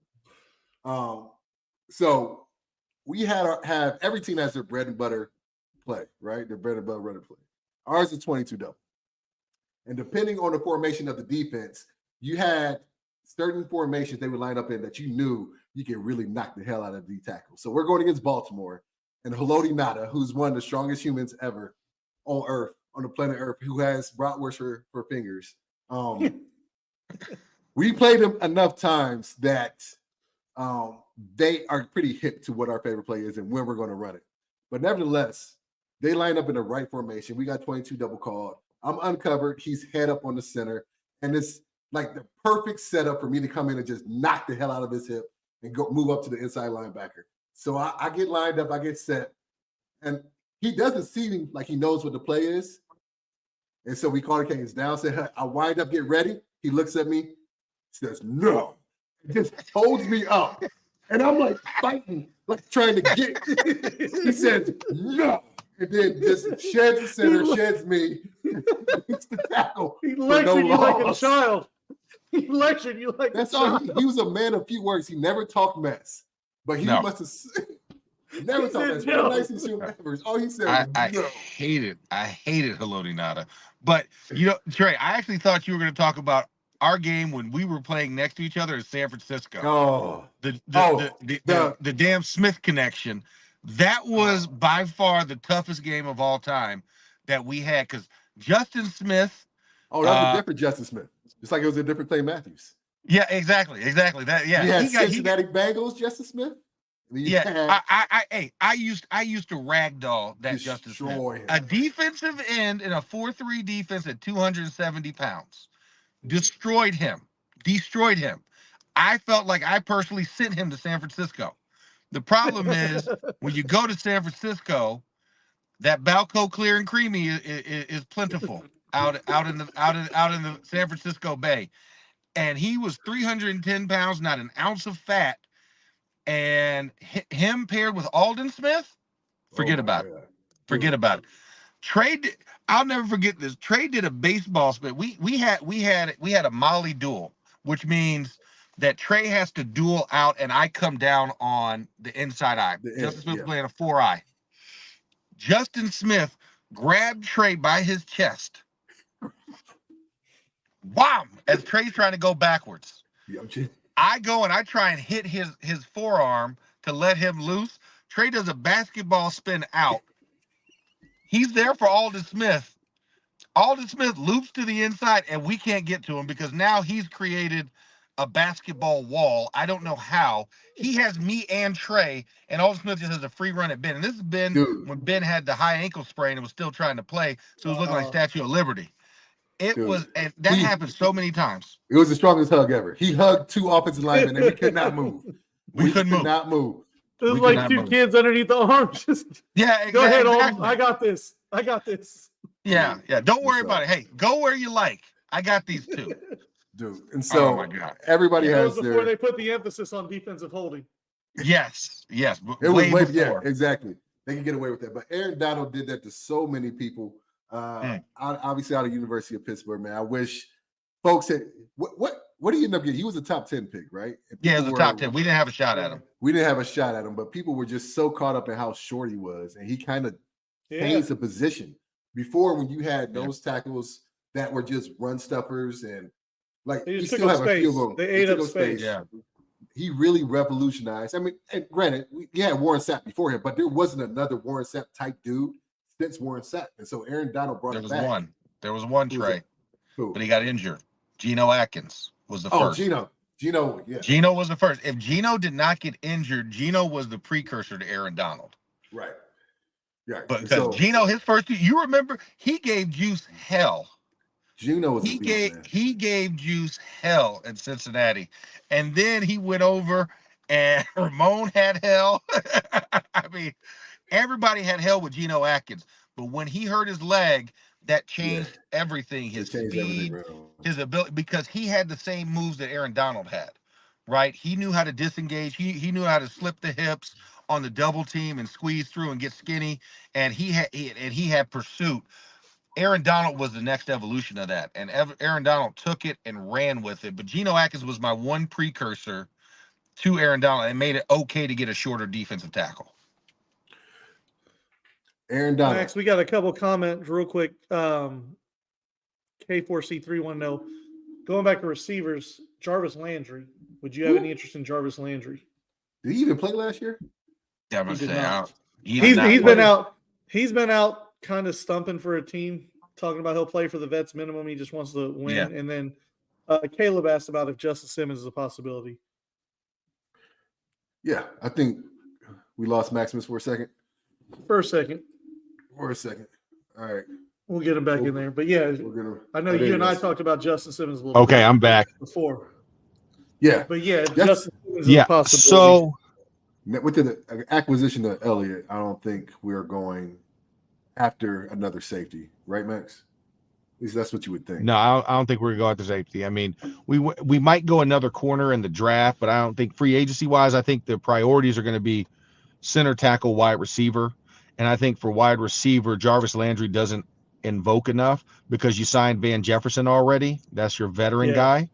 So we have every team has their bread and butter play, right? Their bread and butter running play. Ours is 22 double. And depending on the formation of the defense, you had certain formations they would line up in that you knew you could really knock the hell out of the tackle. So we're going against Baltimore and Rody Nada, who's one of the strongest humans ever on Earth, on the planet Earth, who has bratwurst for fingers. We played him enough times that they are pretty hip to what our favorite play is and when we're going to run it. But nevertheless, they line up in the right formation. We got 22 double called. I'm uncovered. He's head up on the center. And it's like the perfect setup for me to come in and just knock the hell out of his hip and go move up to the inside linebacker. So I get lined up. I get set. And he doesn't seem like he knows what the play is. And so we call the Canes down, say, hey, I wind up, get ready. He looks at me, says, no. Just holds me up. And I'm like fighting, like trying to get. He says, no. And then just sheds the center, sheds me. It's the tackle. He lectured you like a child. He lectured you like That's a all. child. He was a man of few words. He never talked mess. But he must have never talked mess. One of the nicest human ever. All he said was, I no. hated Haloti Nada. But, Trey, I actually thought you were going to talk about our game when we were playing next to each other in San Francisco. The damn Smith connection. That was by far the toughest game of all time that we had because Justin Smith. Oh, that was a different Justin Smith. It's like it was a different Clay Matthews. Yeah, exactly. That, yeah. You had Cincinnati Bengals, Justin Smith. I used to ragdoll that Justin Smith. Him. A defensive end in a 4-3 defense at 270 pounds. Destroyed him. I felt like I personally sent him to San Francisco. The problem is when you go to San Francisco, that Balco clear and creamy is plentiful out in the San Francisco Bay. And he was 310 pounds, not an ounce of fat. And him paired with Alden Smith, forget about it. Forget about it. Trey, I'll never forget this. Trey did a baseball spin. We had a Molly duel, which means that Trey has to duel out, and I come down on the inside eye. Justin Smith playing a 4-eye. Justin Smith grabbed Trey by his chest. Wham! As Trey's trying to go backwards. I go and I try and hit his forearm to let him loose. Trey does a basketball spin out. He's there for Alden Smith. Alden Smith loops to the inside, and we can't get to him because now he's created a basketball wall. I don't know how. He has me and Trey, and Alden Smith just has a free run at Ben. And this has been when Ben had the high ankle sprain and was still trying to play, so it was looking like Statue of Liberty. It Dude, was, and that happened so many times. It was the strongest hug ever. He hugged 2 offensive linemen, and we could not move. We couldn't could move. not move. It was We like could 2 not move. kids underneath the arms. Just Yeah, go ahead, Alden. exactly. I got this. I got this. Yeah, yeah. Don't worry about it. Hey, go where you like. I got these 2. Dude, and so Oh my God. everybody That has was before they put the emphasis on defensive holding. Yes. it was Way way, before. yeah, exactly. They can get away with that. But Aaron Donald did that to so many people. Obviously out of University of Pittsburgh, man. I wish folks had what did he end up getting? He was a top 10 pick, right? Yeah, it was a top 10. We didn't have a shot at him. We didn't have a shot at him, but people were just so caught up in how short he was, and he kind of changed the position. Before, when you had those tackles that were just run stuffers and like They he just took still up have a space. field goal. They ate up space. Yeah. He really revolutionized. I mean, and granted, we had Warren Sapp before him, but there wasn't another Warren Sapp type dude since Warren Sapp. And so Aaron Donald brought it back. There was one Trai, but he got injured. Geno Atkins was the first. Geno, yeah. Geno was the first. If Geno did not get injured, Geno was the precursor to Aaron Donald. Right. Yeah. But because Geno, his first 2, you remember, he gave Juice hell. Geno was a beast, man. He gave Juice hell in Cincinnati. And then he went over and Ramon had hell. I mean, everybody had hell with Geno Atkins. But when he hurt his leg, that changed everything. His speed, his ability, because he had the same moves that Aaron Donald had, right? He knew how to disengage. He knew how to slip the hips on the double team and squeeze through and get skinny. And he had pursuit. Aaron Donald was the next evolution of that. And Aaron Donald took it and ran with it. But Geno Atkins was my one precursor to Aaron Donald and made it okay to get a shorter defensive tackle. Aaron Donald. Max, we got a couple comments real quick. K4C310. Going back to receivers, Jarvis Landry. Would you have any interest in Jarvis Landry? Did he even play last year? Yeah, I'm gonna say he's been out. He's been out kind of stumping for a team, talking about he'll play for the vets minimum. He just wants to win. Yeah. And then Caleb asked about if Justin Simmons is a possibility. Yeah, I think we lost Maximus for a second. For a second. All right. We'll get him back in there. But yeah, I know you and I talked about Justin Simmons a little bit. Okay, I'm back. Before. Yeah. But yeah, Justin Simmons is a possibility. So with the acquisition of Elliott, I don't think we're going after another safety, right, Max? At least that's what you would think. No, I don't think we're going to go after safety. I mean, we might go another corner in the draft, but I don't think free agency wise, I think the priorities are going to be center, tackle, wide receiver. And I think for wide receiver, Jarvis Landry doesn't invoke enough because you signed Van Jefferson already. That's your veteran guy.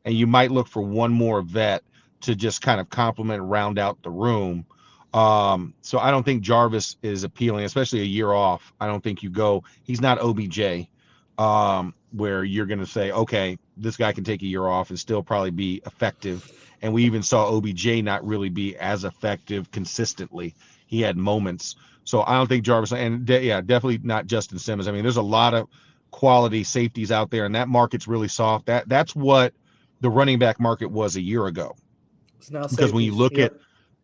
And you might look for one more vet to just kind of complement and round out the room. So I don't think Jarvis is appealing, especially a year off. I don't think you go, he's not OBJ, where you're going to say, okay, this guy can take a year off and still probably be effective. And we even saw OBJ not really be as effective consistently. He had moments. So I don't think Jarvis, and definitely not Justin Simmons. I mean, there's a lot of quality safeties out there, and that market's really soft. That's what the running back market was a year ago. Because when you look at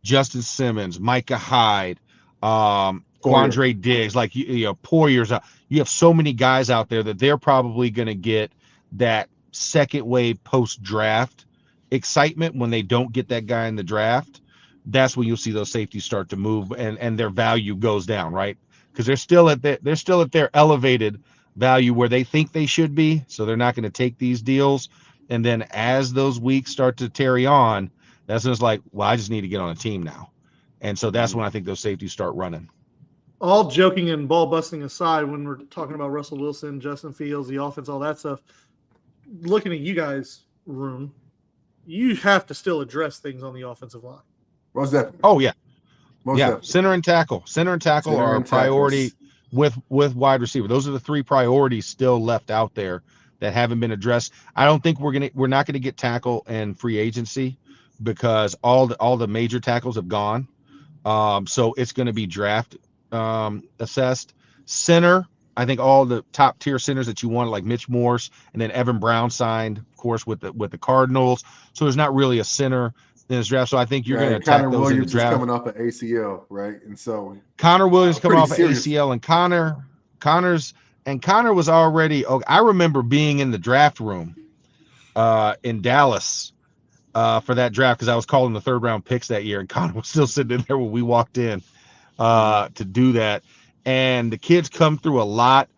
Justin Simmons, Micah Hyde, Quandre Diggs, like you know, Poyer's out. You have so many guys out there that they're probably going to get that second wave post draft excitement when they don't get that guy in the draft. That's when you'll see those safeties start to move and their value goes down, right? Because they're still at their elevated value where they think they should be, so they're not going to take these deals. And then as those weeks start to tarry on, that's when it's like, well, I just need to get on a team now. And so that's when I think those safeties start running. All joking and ball busting aside, when we're talking about Russell Wilson, Justin Fields, the offense, all that stuff, looking at you guys' room, you have to still address things on the offensive line. Most definitely. Oh, yeah. Most definitely. Center and tackle are a priority with wide receiver. Those are the three priorities still left out there that haven't been addressed. I don't think we're not gonna get tackle and free agency because all the major tackles have gone. So it's gonna be draft assessed. Center, I think all the top tier centers that you want, like Mitch Morse, and then Evan Brown signed, of course, with the Cardinals. So there's not really a center in this draft. So I think you're going to attack Connor those Williams in the draft. is coming off an ACL, right? And so Connor Williams coming off an ACL, and Connor's And Connor was already. Oh, I remember being in the draft room in Dallas for that draft because I was calling the 3rd round picks that year, and Connor was still sitting in there when we walked in to do that. And the kids come through a lot.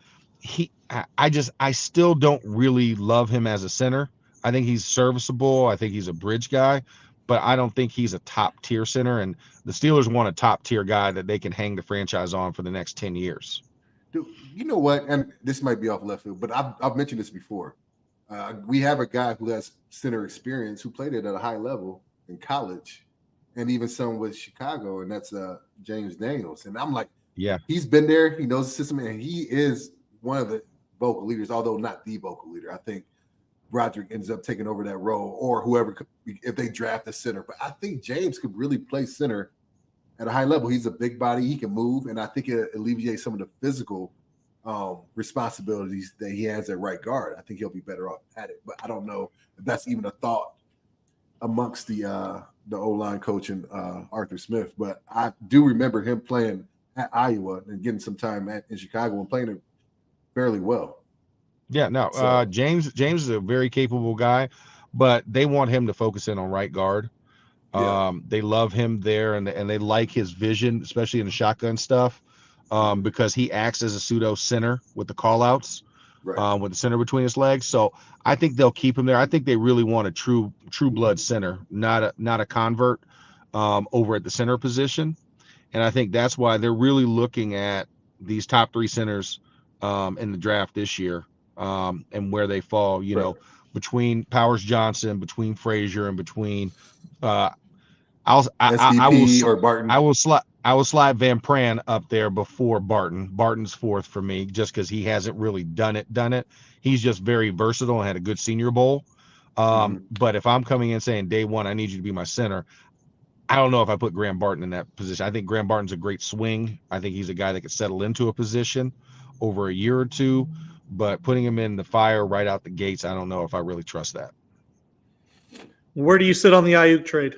I still don't really love him as a center. I think he's serviceable. I think he's a bridge guy, but I don't think he's a top tier center. And the Steelers want a top tier guy that they can hang the franchise on for the next 10 years. Dude, you know what? And this might be off left field, but I've mentioned this before. We have a guy who has center experience who played it at a high level in college, and even some with Chicago, and that's James Daniels. And I'm like, yeah, he's been there. He knows the system, and he is one of the vocal leaders, although not the vocal leader. I think Roderick ends up taking over that role, or whoever, if they draft a center. But I think James could really play center at a high level. He's a big body. He can move, and I think it alleviates some of the physical responsibilities that he has at right guard. I think he'll be better off at it. But I don't know if that's even a thought amongst the O-line coach and Arthur Smith. But I do remember him playing at Iowa and getting some time in Chicago and playing it fairly well. Yeah, no, James is a very capable guy, but they want him to focus in on right guard. They love him there, and they like his vision, especially in the shotgun stuff, because he acts as a pseudo center with the call outs, with the center between his legs. So I think they'll keep him there. I think they really want a true blood center, not a convert over at the center position. And I think that's why they're really looking at these top 3 centers in the draft this year, and where they fall, you know, between Powers Johnson, between Frazier, and between I will slide Van Pran up there before Barton. Barton's 4th for me, just because he hasn't really done it. He's just very versatile and had a good Senior Bowl. But if I'm coming in saying day one, I need you to be my center, I don't know if I put Graham Barton in that position. I think Graham Barton's a great swing. I think he's a guy that could settle into a position over a year or two, but putting him in the fire right out the gates, I don't know if I really trust that. Where do you sit on the Ayuk trade?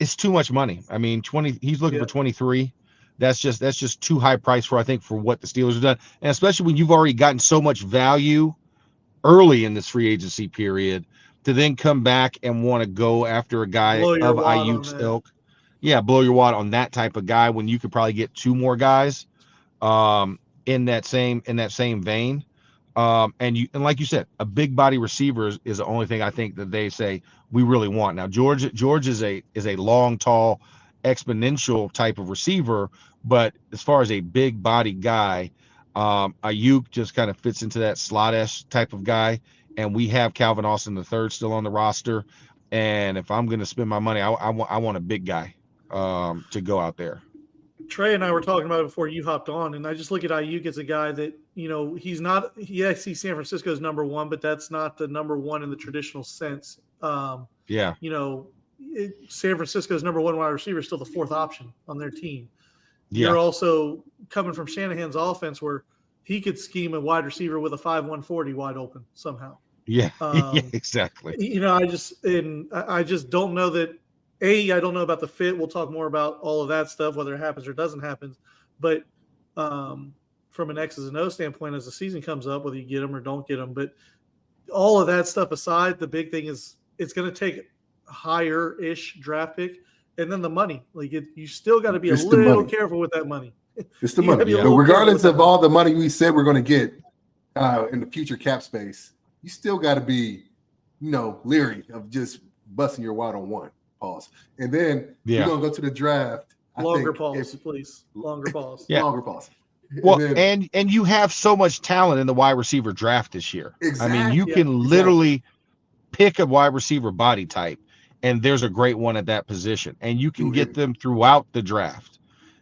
It's too much money. I mean, 20. He's looking for 23. That's just too high price for what the Steelers have done, and especially when you've already gotten so much value early in this free agency period, to then come back and want to go after a guy of Ayuk's ilk. Yeah, blow your wad on that type of guy when you could probably get 2 more guys in that same vein. And like you said, a big body receiver is the only thing I think that they say we really want. Now George is a long, tall, exponential type of receiver, but as far as a big body guy, Ayuk just kind of fits into that slot-esque type of guy. And we have Calvin Austin III still on the roster. And if I'm going to spend my money, I want a big guy to go out there. Trai and I were talking about it before you hopped on, and I just look at Ayuk as a guy that, you know, he's not – yes, he's San Francisco's number 1, but that's not the number 1 in the traditional sense. You know, San Francisco's number 1 wide receiver is still the 4th option on their team. Yeah. You're also coming from Shanahan's offense where he could scheme a wide receiver with a 5'1" 40 wide open somehow. Yeah, yeah, exactly. You know, I just don't know that – I don't know about the fit. We'll talk more about all of that stuff, whether it happens or doesn't happen. But from an X's and O standpoint, as the season comes up, whether you get them or don't get them, but all of that stuff aside, the big thing is it's going to take a higher-ish draft pick, and then the money. Like you still got to be a little careful with that money. It's the money. But regardless of all the money we said we're going to get in the future cap space, you still got to be, you know, leery of just busting your wad on one. Pause. And then you're going to go to the draft. Longer pause, please. Longer pause. Yeah. Longer pause. Well, and you have so much talent in the wide receiver draft this year. Exactly. I mean, you can literally pick a wide receiver body type, and there's a great one at that position. And you can get them throughout the draft.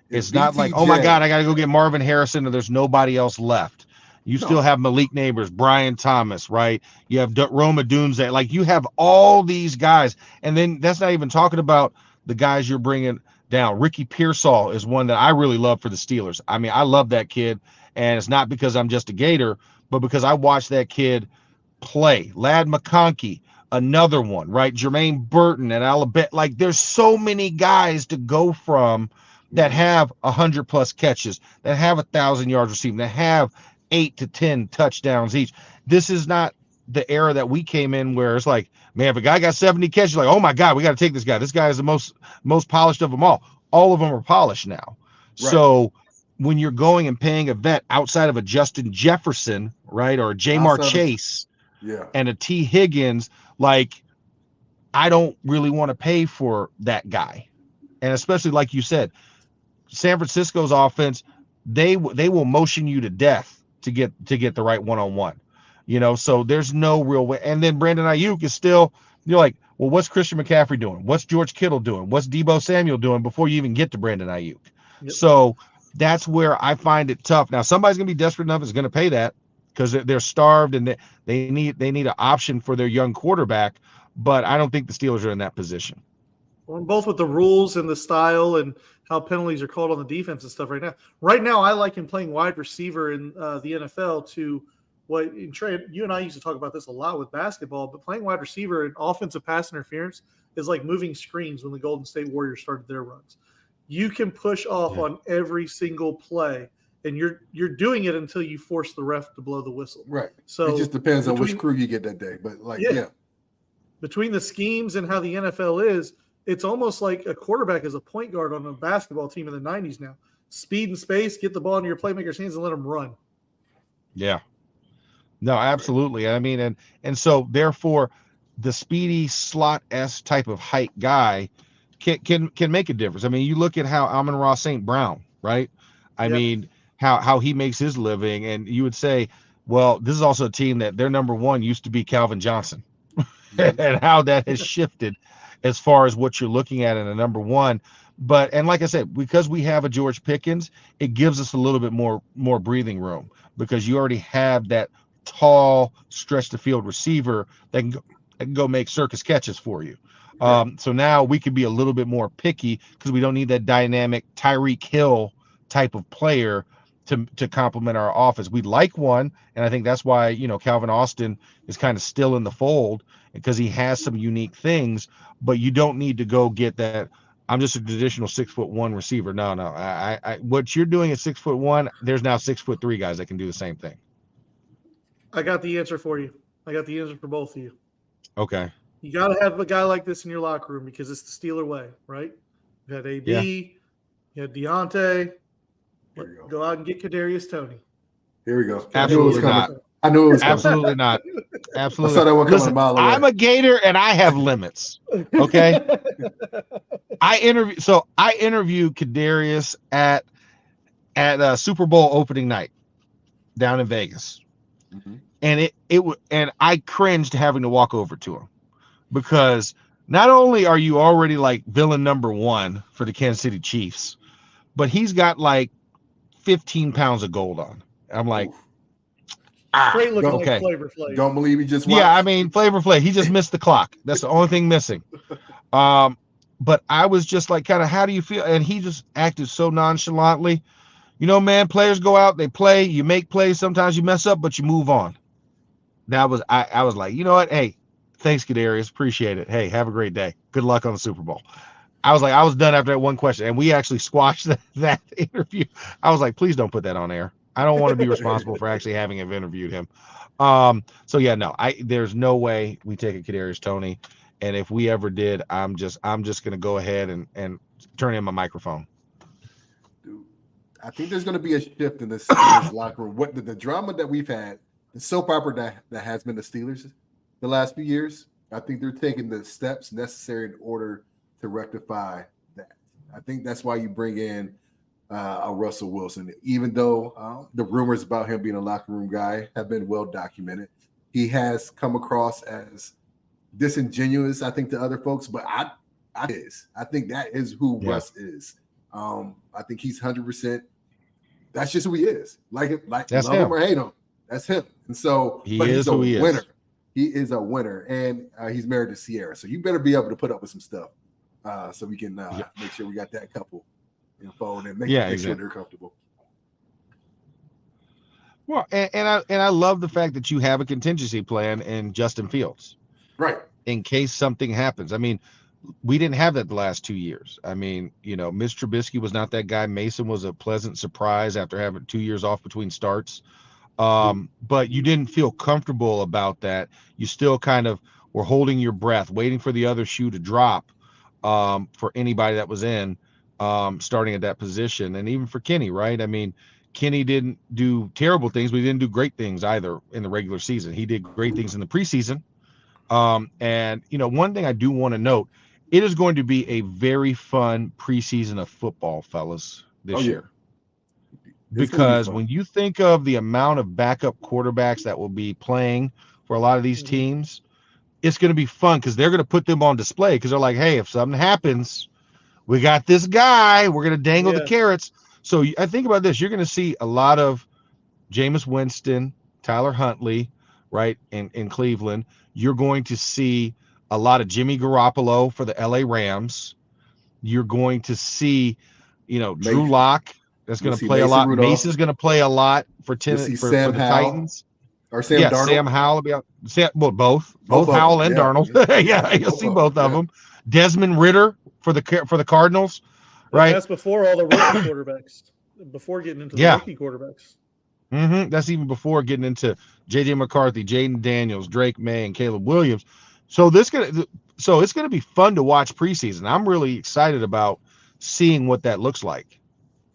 It's not like, oh, my God, I got to go get Marvin Harrison, and there's nobody else left. You still have Malik Neighbors, Brian Thomas, right? You have Roma Dunze. Like, you have all these guys. And then that's not even talking about the guys you're bringing down. Ricky Pearsall is one that I really love for the Steelers. I mean, I love that kid. And it's not because I'm just a Gator, but because I watched that kid play. Ladd McConkey, another one, right? Jermaine Burton at Alabama. Like, there's so many guys to go from that have 100+ catches, that have 1,000 yards receiving, that have 8 to 10 touchdowns each. This is not the era that we came in where it's like, man, if a guy got 70 catches, like, oh my God, we got to take this guy. This guy is the most polished of them all. All of them are polished now. Right. So when you're going and paying a vet outside of a Justin Jefferson, right, or a Jamar Chase, and a T. Higgins, like, I don't really want to pay for that guy. And especially like you said, San Francisco's offense, they will motion you to death to get the right one-on-one. So there's no real way. And then Brandon Ayuk is still, you're like, well, what's Christian McCaffrey doing? What's George Kittle doing? What's Deebo Samuel doing before you even get to Brandon Ayuk? Yep. So that's where I find it tough. Now, somebody's going to be desperate enough is going to pay that because they're starved and they need an option for their young quarterback. But I don't think the Steelers are in that position. Well, both with the rules and the style and how penalties are called on the defense and stuff right now. Right now, I like him playing wide receiver in the NFL to what in Trai, you and I used to talk about this a lot with basketball, but playing wide receiver and offensive pass interference is like moving screens when the Golden State Warriors started their runs. You can push off on every single play, and you're doing it until you force the ref to blow the whistle. Right. So it just depends on which crew you get that day. But between the schemes and how the NFL is, it's almost like a quarterback is a point guard on a basketball team in the 90s now. Speed and space, get the ball into your playmaker's hands and let them run. Yeah. No, absolutely. I mean, and so therefore the speedy slot-esque type of height guy can make a difference. I mean, you look at how Amon-Ra St. Brown, right? I mean, how he makes his living, and you would say, well, this is also a team that their number one used to be Calvin Johnson. And how that has shifted as far as what you're looking at in a number one. But, and like I said, because we have a George Pickens, it gives us a little bit more breathing room because you already have that tall stretch the field receiver that can go make circus catches for you. So now we can be a little bit more picky because we don't need that dynamic Tyreek Hill type of player to complement our offense. We'd like one, and I think that's why, Calvin Austin is kind of still in the fold because he has some unique things, but you don't need to go get that. I'm just a traditional 6'1" receiver. No. I what you're doing at 6'1", there's now 6'3" guys that can do the same thing. I got the answer for you. I got the answer for both of you. Okay. You got to have a guy like this in your locker room because it's the Steeler way, right? You had AB, you had Deontay. Go out and get Kadarius Toney. Here we go. Absolutely not. I knew it was coming. Absolutely not. Absolutely. I saw that one coming a mile away. I'm a Gator and I have limits. Okay. I interviewed Kadarius at Super Bowl opening night down in Vegas. Mm-hmm. And I cringed having to walk over to him because not only are you already like villain number one for the Kansas City Chiefs, but he's got like 15 pounds of gold on. I'm like, straight looking like Flavor Flav. Don't believe he just watched. Yeah, I mean, Flavor Flav, he just missed the clock. That's the only thing missing. But I was just like, kind of, how do you feel? And he just acted so nonchalantly. Man, players go out, they play, you make plays. Sometimes you mess up, but you move on. I was like, you know what? Hey, thanks, Kadarius. Appreciate it. Hey, have a great day. Good luck on the Super Bowl. I was like, I was done after that one question. And we actually squashed that interview. I was like, please don't put that on air. I don't want to be responsible for actually having interviewed him. So yeah, no, there's no way we take a Kadarius Toney. And if we ever did, I'm just gonna go ahead and turn in my microphone. Dude, I think there's gonna be a shift in this locker room. What the drama that we've had, the soap opera that has been the Steelers the last few years, I think they're taking the steps necessary in order to rectify that. I think that's why you bring in a Russell Wilson, even though the rumors about him being a locker room guy have been well documented. He has come across as disingenuous, I think, to other folks, but I think that is who Russ is. I think he's 100%. That's just who he is. Like love him or hate him, that's him. And so he's a winner. He is a winner, and he's married to Sierra. So you better be able to put up with some stuff, so we can make sure we got that couple info and make sure they're comfortable. Well, and I love the fact that you have a contingency plan in Justin Fields, right? In case something happens. I mean, we didn't have that the last 2 years. I mean, Mitch Trubisky was not that guy. Mason was a pleasant surprise after having 2 years off between starts. But you didn't feel comfortable about that. You still kind of were holding your breath, waiting for the other shoe to drop for anybody that was in starting at that position. And even for Kenny, right? I mean, Kenny didn't do terrible things, but he didn't do great things either in the regular season. He did great things in the preseason. And one thing I do want to note, it is going to be a very fun preseason of football, fellas, this year. Because when you think of the amount of backup quarterbacks that will be playing for a lot of these teams, it's going to be fun because they're going to put them on display because they're like, hey, if something happens, we got this guy. We're going to dangle the carrots. So I think about this. You're going to see a lot of Jameis Winston, Tyler Huntley, right, in Cleveland. You're going to see a lot of Jimmy Garoppolo for the LA Rams. You're going to see, Drew Lock. That's going to play a lot. Mason's going to play a lot for the Titans. Or Sam Darnold. Sam Howell will be out. Both Howell and Darnold. You'll see both of them. Desmond Ridder for the Cardinals, right? That's before all the rookie quarterbacks. Before getting into the rookie quarterbacks. That's even before getting into J.J. McCarthy, Jaden Daniels, Drake May, and Caleb Williams. So it's going to be fun to watch preseason. I'm really excited about seeing what that looks like.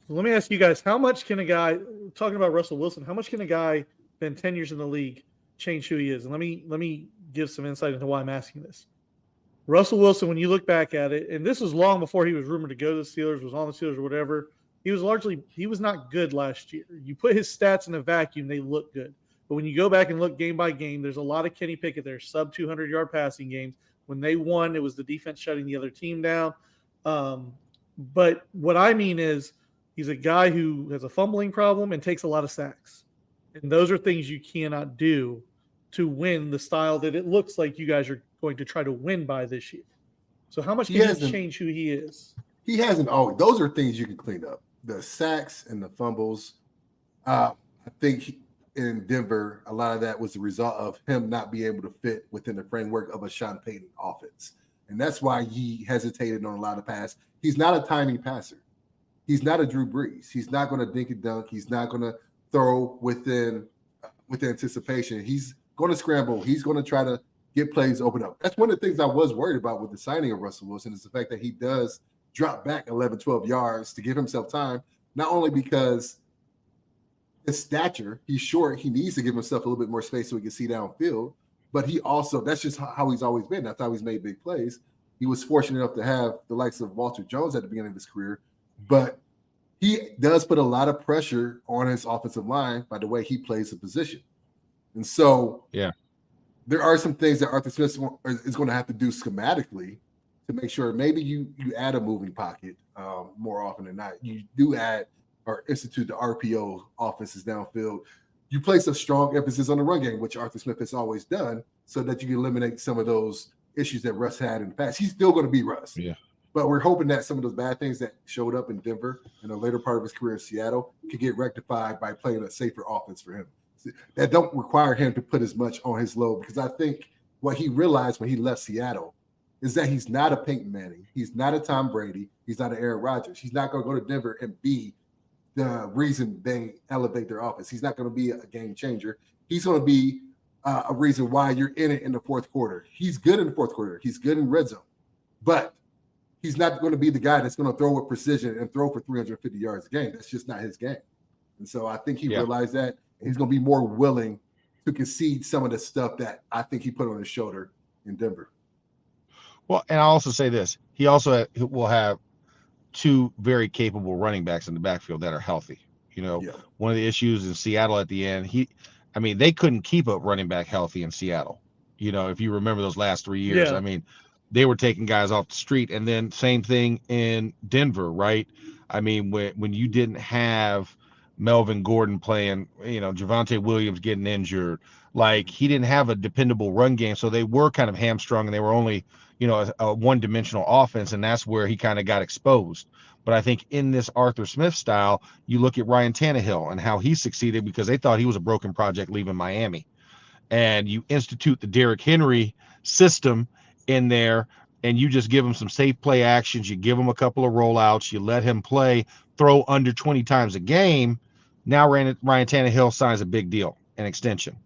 Let me ask you guys, how much can a guy, talking about Russell Wilson, how much can a guy been 10 years in the league change who he is? And let me give some insight into why I'm asking this. Russell Wilson, when you look back at it, and this was long before he was rumored to go to the Steelers, was on the Steelers or whatever, he was not good last year. You put his stats in a vacuum, they look good. But when you go back and look game by game, there's a lot of Kenny Pickett there, sub 200-yard passing games. When they won, it was the defense shutting the other team down. But what I mean is, he's a guy who has a fumbling problem and takes a lot of sacks. And those are things you cannot do to win the style that it looks like you guys are going to try to win by this year. So how much can he change who he is? He hasn't always. Those are things you can clean up. The sacks and the fumbles. I think in Denver, a lot of that was the result of him not being able to fit within the framework of a Sean Payton offense. And that's why he hesitated on a lot of passes. He's not a timing passer. He's not a Drew Brees. He's not going to dink and dunk. He's not going to throw with anticipation. He's going to scramble. He's going to try to get plays open up. That's one of the things I was worried about with the signing of Russell Wilson is the fact that he does drop back 11, 12 yards to give himself time, not only because his stature, he's short, he needs to give himself a little bit more space so he can see downfield, but he also, that's just how he's always been. That's how he's made big plays. He was fortunate enough to have the likes of Walter Jones at the beginning of his career, but he does put a lot of pressure on his offensive line by the way he plays the position. And so there are some things that Arthur Smith is going to have to do schematically to make sure maybe you add a moving pocket more often than not. You do add or institute the RPO offenses downfield. You place a strong emphasis on the run game, which Arthur Smith has always done, so that you can eliminate some of those issues that Russ had in the past. He's still going to be Russ. Yeah. But we're hoping that some of those bad things that showed up in Denver in the later part of his career in Seattle can get rectified by playing a safer offense for him. That don't require him to put as much on his load, because I think what he realized when he left Seattle is that he's not a Peyton Manning. He's not a Tom Brady. He's not an Aaron Rodgers. He's not going to go to Denver and be the reason they elevate their offense. He's not going to be a game changer. He's going to be a reason why you're in it in the fourth quarter. He's good in the fourth quarter. He's good in red zone. But he's not going to be the guy that's going to throw with precision and throw for 350 yards a game. That's just not his game. And so I think he realized that. And he's going to be more willing to concede some of the stuff that I think he put on his shoulder in Denver. Well, and I'll also say this. He also will have two very capable running backs in the backfield that are healthy. One of the issues in Seattle at the end, they couldn't keep a running back healthy in Seattle. If you remember those last 3 years, they were taking guys off the street. And then same thing in Denver, right? When you didn't have Melvin Gordon playing, Javonte Williams getting injured, he didn't have a dependable run game. So they were kind of hamstrung and they were only, a one-dimensional offense. And that's where he kind of got exposed. But I think in this Arthur Smith style, you look at Ryan Tannehill and how he succeeded because they thought he was a broken project leaving Miami. And you institute the Derrick Henry system in there, and you just give him some safe play actions, you give him a couple of rollouts, you let him play, throw under 20 times a game, now Ryan Tannehill signs a big deal, an extension.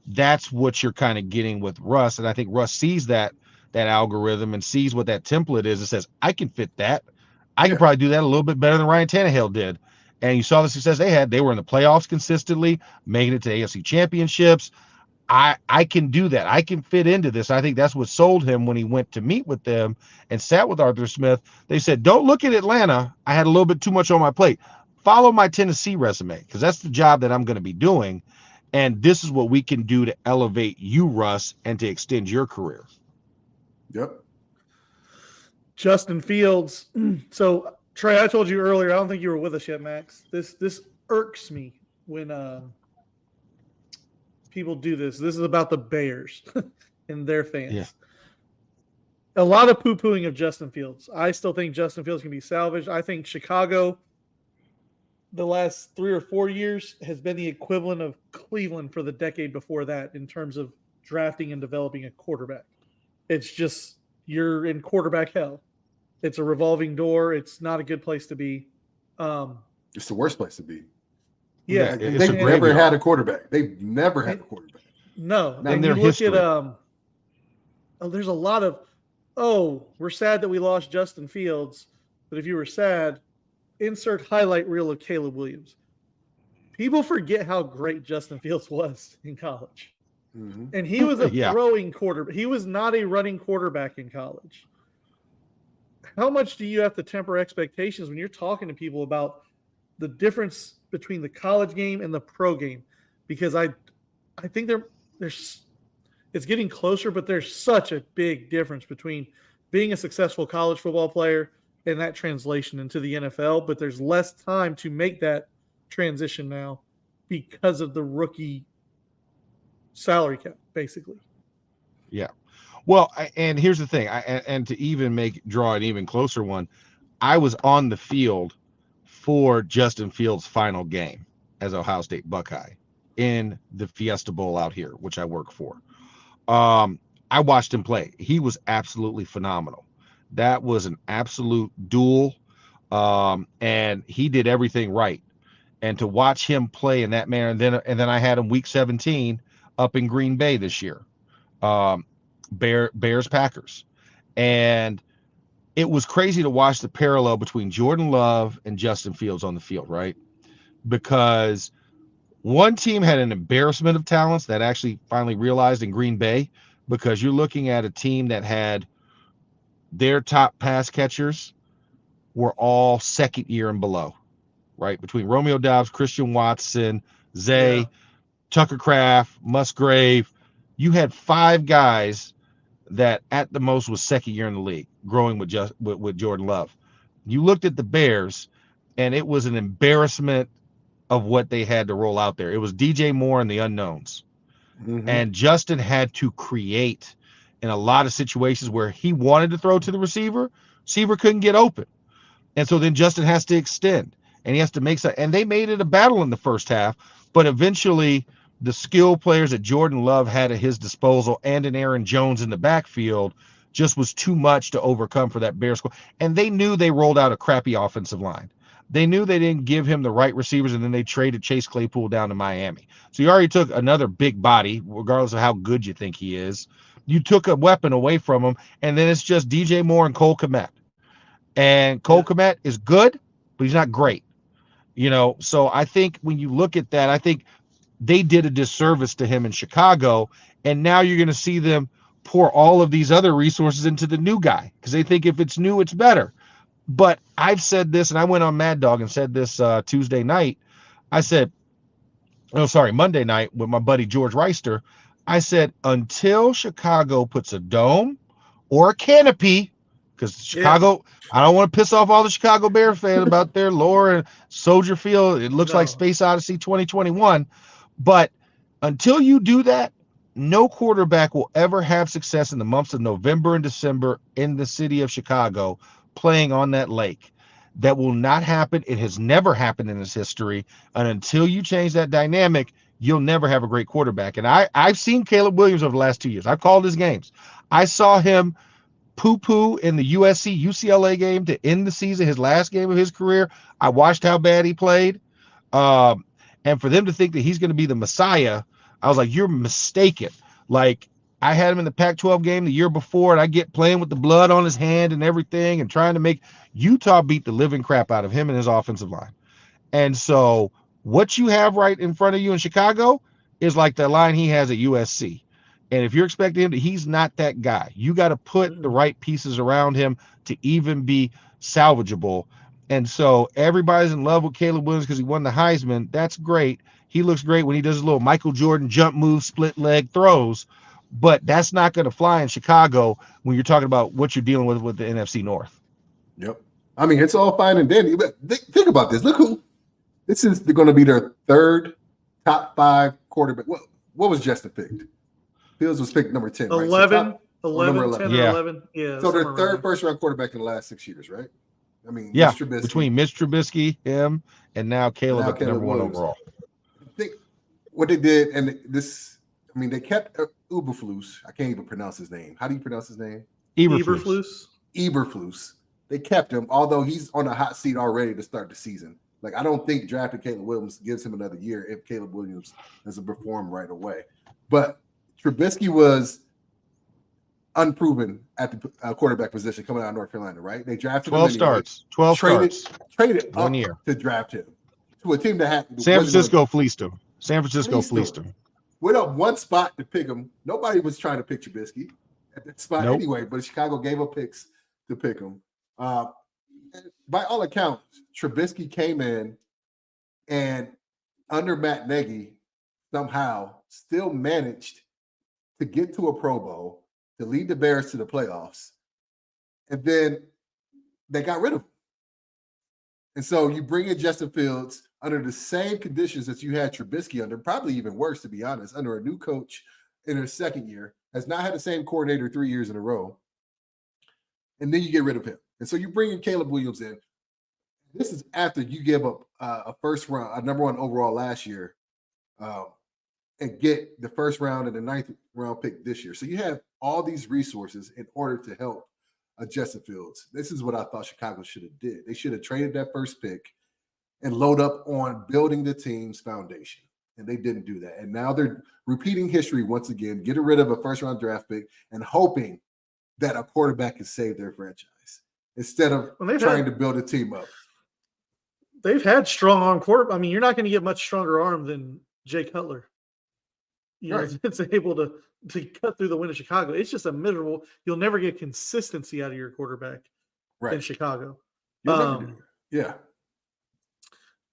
That's what you're kind of getting with Russ, and I think Russ sees that algorithm and sees what that template is and says, I can fit that. I can probably do that a little bit better than Ryan Tannehill did. And you saw the success they had. They were in the playoffs consistently, making it to AFC championships. I can do that. I can fit into this. I think that's what sold him when he went to meet with them and sat with Arthur Smith. They said, don't look at Atlanta. I had a little bit too much on my plate. Follow my Tennessee resume, because that's the job that I'm going to be doing. And this is what we can do to elevate you, Russ, and to extend your career. Yep. Justin Fields. So, Trai, I told you earlier, I don't think you were with us yet, Max. This irks me when people do this. This is about the Bears and their fans. Yeah. A lot of poo-pooing of Justin Fields. I still think Justin Fields can be salvaged. I think Chicago, the last 3 or 4 years, has been the equivalent of Cleveland for the decade before that in terms of drafting and developing a quarterback. It's just, you're in quarterback hell. It's a revolving door. It's not a good place to be. It's the worst place to be. Yeah. They've never had a quarterback. They've never had a quarterback. No. Not in And their you look history. at there's a lot of, we're sad that we lost Justin Fields, but if you were sad, insert highlight reel of Caleb Williams. People forget how great Justin Fields was in college. Mm-hmm. And he was a Yeah. throwing quarterback. He was not a running quarterback in college. How much do you have to temper expectations when you're talking to people about the difference between the college game and the pro game? Because I think there's it's getting closer, but there's such a big difference between being a successful college football player and that translation into the NFL. But there's less time to make that transition now because of the rookie salary cap, basically. Yeah. Well, and here's the thing, and to even draw an even closer one, I was on the field for Justin Fields' final game as Ohio State Buckeye in the Fiesta Bowl out here, which I work for. I watched him play. He was absolutely phenomenal. That was an absolute duel, and he did everything right. And to watch him play in that manner, and then I had him week 17 up in Green Bay this year. Bears Packers, and it was crazy to watch the parallel between Jordan Love and Justin Fields on the field, right? Because one team had an embarrassment of talents that actually finally realized in Green Bay, because you're looking at a team that had their top pass catchers were all second year and below, right? Between Romeo Doubs, Christian Watson, Zay, Tucker Kraft, Musgrave, you had 5 guys that at the most was second year in the league, growing with Jordan Love. You looked at the Bears, and it was an embarrassment of what they had to roll out there. It was DJ Moore and the unknowns. Mm-hmm. And Justin had to create in a lot of situations where he wanted to throw to the receiver couldn't get open. And so then Justin has to extend, and he has to make some, and they made it a battle in the first half, but eventually the skill players that Jordan Love had at his disposal and an Aaron Jones in the backfield just was too much to overcome for that Bears squad. And they knew they rolled out a crappy offensive line. They knew they didn't give him the right receivers, and then they traded Chase Claypool down to Miami. So you already took another big body, regardless of how good you think he is. You took a weapon away from him, and then it's just DJ Moore and Cole Kmet. And Cole Kmet is good, but he's not great. So I think when you look at that, I think they did a disservice to him in Chicago, and now you're going to see them pour all of these other resources into the new guy because they think if it's new, it's better. But I've said this, and I went on Mad Dog and said this Monday night with my buddy George Reister. I said, until Chicago puts a dome or a canopy, because Chicago, I don't want to piss off all the Chicago Bears fans about their lore and Soldier Field. It looks like Space Odyssey 2021. But until you do that, no quarterback will ever have success in the months of November and December in the city of Chicago playing on that lake. That will not happen. It has never happened in its history. And until you change that dynamic, you'll never have a great quarterback. And I've seen Caleb Williams over the last 2 years. I've called his games. I saw him poo-poo in the USC UCLA game to end the season, his last game of his career. I watched how bad he played. And for them to think that he's going to be the Messiah, I was like, you're mistaken. Like, I had him in the Pac-12 game the year before, and I get playing with the blood on his hand and everything and trying to make Utah beat the living crap out of him and his offensive line. And so what you have right in front of you in Chicago is like the line he has at USC. And if you're expecting him to, he's not that guy. You got to put the right pieces around him to even be salvageable. And so everybody's in love with Caleb Williams because he won the Heisman. That's great. He looks great when he does a little Michael Jordan jump move, split leg throws. But that's not going to fly in Chicago when you're talking about what you're dealing with the NFC North. Yep. I mean, it's all fine and dandy. But think about this. Look who this is going to be their third top 5 quarterback. What was Justin picked? Fields was picked number 10. 11, right? So 11, 10 Yeah. or 11. Yeah. So their somewhere third around first round quarterback in the last 6 years, right? I mean, Yeah, Mitch Trubisky, between Mitch Trubisky, him, and now Caleb at the number 1 Williams. overall. I think what they did, and this, I mean, they kept Eberflus. I can't even pronounce his name. How do you pronounce his name? Eberflus. Eberflus. They kept him, although he's on a hot seat already to start the season. Like, I don't think drafting Caleb Williams gives him another year if Caleb Williams doesn't perform right away. But Trubisky was unproven at the quarterback position coming out of North Carolina, right? They drafted 12 him starts. 12 starts. Traded 1 up year to draft him to a team that had San Francisco fleeced him. San Francisco fleeced him. Went up one spot to pick him. Nobody was trying to pick Trubisky at that spot anyway, but Chicago gave up picks to pick him. By all accounts, Trubisky came in and under Matt Nagy somehow still managed to get to a Pro Bowl, to lead the Bears to the playoffs, and then they got rid of him. And so you bring in Justin Fields under the same conditions that you had Trubisky under, probably even worse, to be honest, under a new coach in his second year, has not had the same coordinator 3 years in a row. And then you get rid of him. And so you bring in Caleb Williams in. This is after you give up a first round, a number 1 overall last year, and get the first round and the 9th round pick this year. So you have all these resources in order to help Justin Fields. This is what I thought Chicago should have did. They should have traded that first pick and load up on building the team's foundation. And they didn't do that. And now they're repeating history once again, getting rid of a first round draft pick and hoping that a quarterback can save their franchise instead of trying to build a team up. They've had strong arm quarterback. I mean, you're not going to get much stronger arm than Jay Cutler. You know, it's able to cut through the wind of Chicago. It's just a miserable. You'll never get consistency out of your quarterback in Chicago. Yeah.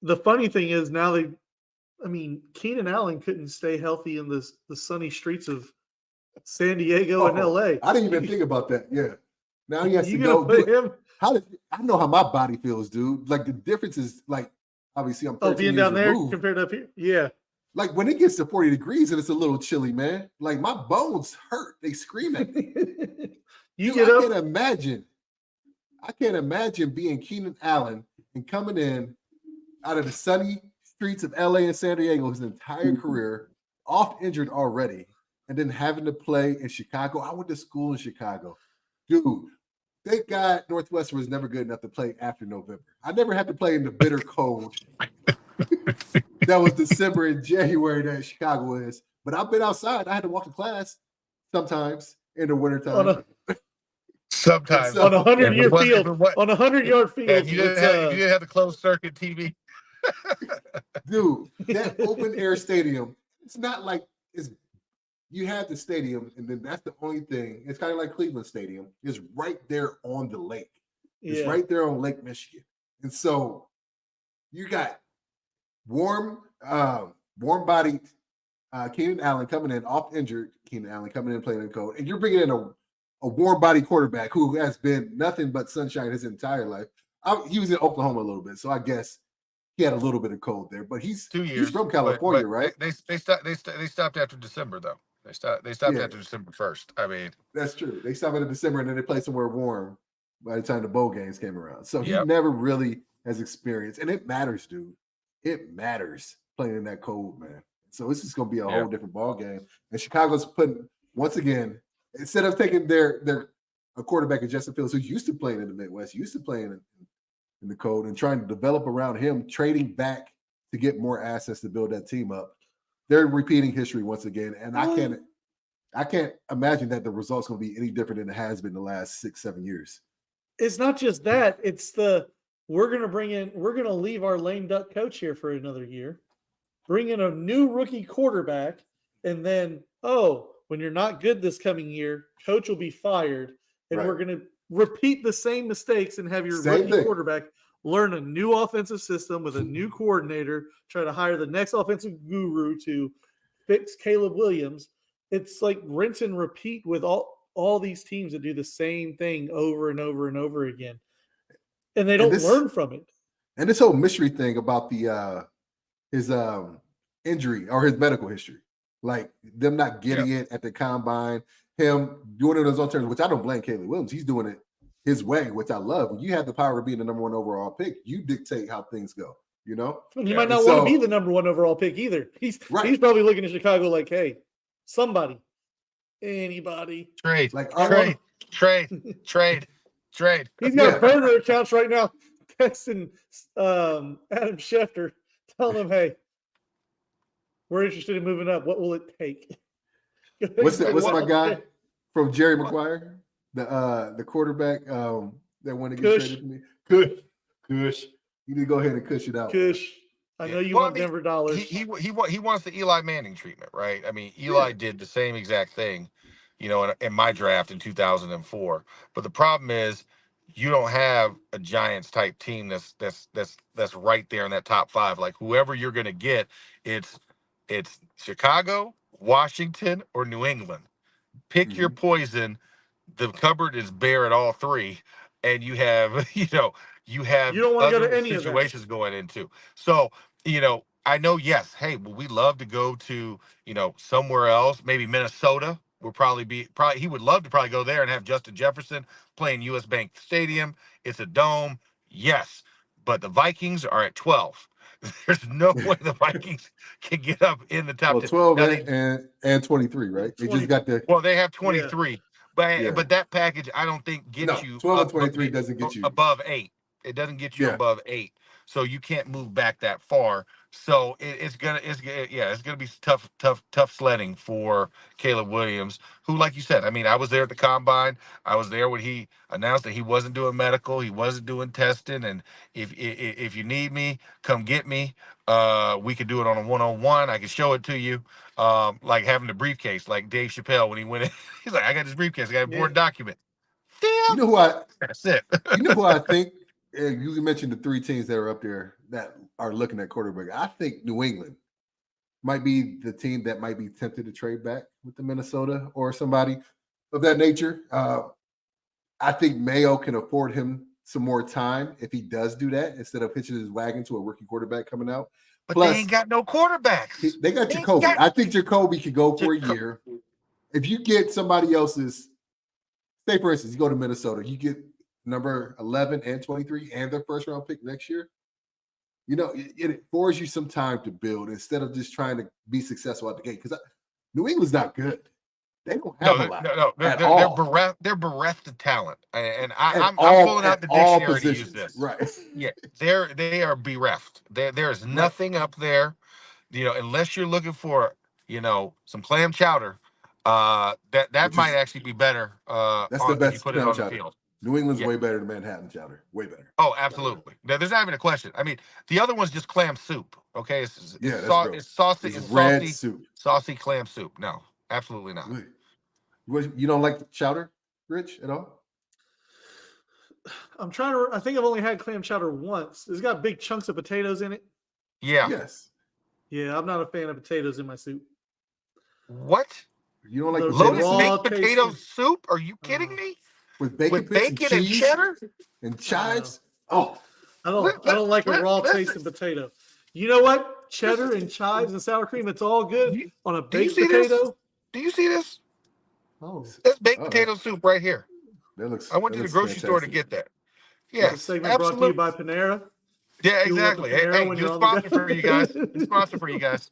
The funny thing is now Keenan Allen couldn't stay healthy in the sunny streets of San Diego and LA. I didn't even think about that. Yeah. Now he has to go. Put him? I know how my body feels, dude. Like the difference is like obviously I'm 13 being years down there removed. compared to up here. Yeah. Like when it gets to 40 degrees and it's a little chilly, man. Like my bones hurt. They scream at me. I can't imagine being Keenan Allen and coming in out of the sunny streets of LA and San Diego his entire career, oft injured already, and then having to play in Chicago. I went to school in Chicago. Dude, thank God Northwestern was never good enough to play after November. I never had to play in the bitter cold. That was December and January that Chicago is. But I've been outside. I had to walk to class sometimes in the wintertime. Sometimes on a 100-year field. On a 100-yard field. And you didn't have the closed circuit TV. Dude, that open air stadium, it's not like you have the stadium, and then that's the only thing. It's kind of like Cleveland Stadium. It's right there on the lake. It's right there on Lake Michigan. And so you got warm-bodied Keenan Allen coming in, off injured Keenan Allen coming in playing in cold, and you're bringing in a warm-bodied quarterback who has been nothing but sunshine his entire life. He was in Oklahoma a little bit, so I guess he had a little bit of cold there. But he's 2 years. He's from California, right? They stopped after December though. They stopped after December 1st. I mean, that's true. They stopped in December and then they played somewhere warm by the time the bowl games came around. So he never really has experience, and it matters, dude. It matters playing in that cold, man. So it's just going to be a whole different ball game. And Chicago's putting, once again, instead of taking their a quarterback in Justin Fields who's used to playing in the Midwest, used to playing in the cold, and trying to develop around him, trading back to get more assets to build that team up. They're repeating history once again, and I can't imagine that the results going to be any different than it has been the last 6-7 years. It's not just that; it's we're going to leave our lame duck coach here for another year, bring in a new rookie quarterback, and then when you're not good this coming year, coach will be fired, and we're going to repeat the same mistakes and have your rookie quarterback learn a new offensive system with a new coordinator, try to hire the next offensive guru to fix Caleb Williams. It's like rinse and repeat with all these teams that do the same thing over and over and over again. And they don't learn from it. And this whole mystery thing about his injury or his medical history, like them not getting it at the combine, him doing it on his own terms, which I don't blame Caleb Williams. He's doing it his way, which I love. When you have the power of being the number 1 overall pick, you dictate how things go, you know? He might not want to be the number 1 overall pick either. He's probably looking at Chicago like, hey, somebody, anybody. Trade. He's got burner accounts right now texting Adam Schefter, telling him, hey, we're interested in moving up. What will it take? What's my guy from Jerry Maguire? The quarterback that wanted to get traded to me. Kush. You need to go ahead and cush it out. Kush. I know you want Denver dollars. He wants the Eli Manning treatment, right? I mean, Eli did the same exact thing, in my draft in 2004. But the problem is, you don't have a Giants type team that's right there in that top 5. Like whoever you're going to get, it's Chicago, Washington, or New England. Pick your poison. The cupboard is bare at all 3, and you have you don't want to go to any situations going into. So I know, yes, hey, we love to go to somewhere else, maybe Minnesota. Will probably he would love to probably go there and have Justin Jefferson playing US Bank Stadium. It's a dome, yes, but the Vikings are at 12. There's no way the Vikings can get up in the top 10. 12 and 23, right? 20, they just got the. Well, they have 23, but that package I don't think gets you 12 and 23 doesn't get you above 8. It doesn't get you above 8, so you can't move back that far. So it's gonna be tough sledding for Caleb Williams, who, like you said, I mean, I was there at the combine. I was there when he announced that he wasn't doing medical, he wasn't doing testing, and if you need me, come get me. We could do it on a 1-on-1. I can show it to you, like having the briefcase, like Dave Chappelle when he went in. He's like, I got this briefcase, I got a board document. Damn, that's it. You know who I think? You mentioned the 3 teams that are up there that are looking at quarterback. I think New England might be the team that might be tempted to trade back with the Minnesota or somebody of that nature. I think Mayo can afford him some more time if he does do that instead of hitching his wagon to a rookie quarterback coming out. But plus, they ain't got no quarterbacks. They got Jacoby. I think Jacoby could go for a year. If you get somebody else's, say for instance, you go to Minnesota, you get number 11 and 23 and their first round pick next year. It affords you some time to build instead of just trying to be successful at the gate. Because New England's not good. They don't have a lot. They're bereft of talent, and I'm pulling out the dictionary to use this. Right? Yeah, they are bereft. There's nothing up there, unless you're looking for some clam chowder. That might actually be better. That's the best. If you put it on the field. New England's way better than Manhattan chowder. Way better. Oh, absolutely. There's not even a question. I mean, the other one's just clam soup. Okay, it's saucy. It's red saucy soup. Saucy clam soup. No, absolutely not. You don't like chowder, Rich, at all? I think I've only had clam chowder once. It's got big chunks of potatoes in it. Yeah. Yes. Yeah, I'm not a fan of potatoes in my soup. What? You don't like lotus baked potato soup? Are you kidding me? With bacon and cheddar and chives? Oh, I don't like a raw tasting potato. You know what? Cheddar and chives and sour cream, it's all good on a baked potato. Do you see this? Oh, that's baked potato soup right here. That looks. I went to the grocery store to get that. Yeah, segment brought to you by Panera. Yeah, fuel up the exactly. Hey, Panera when new you're on the sponsor for you guys. go. New sponsor for you guys.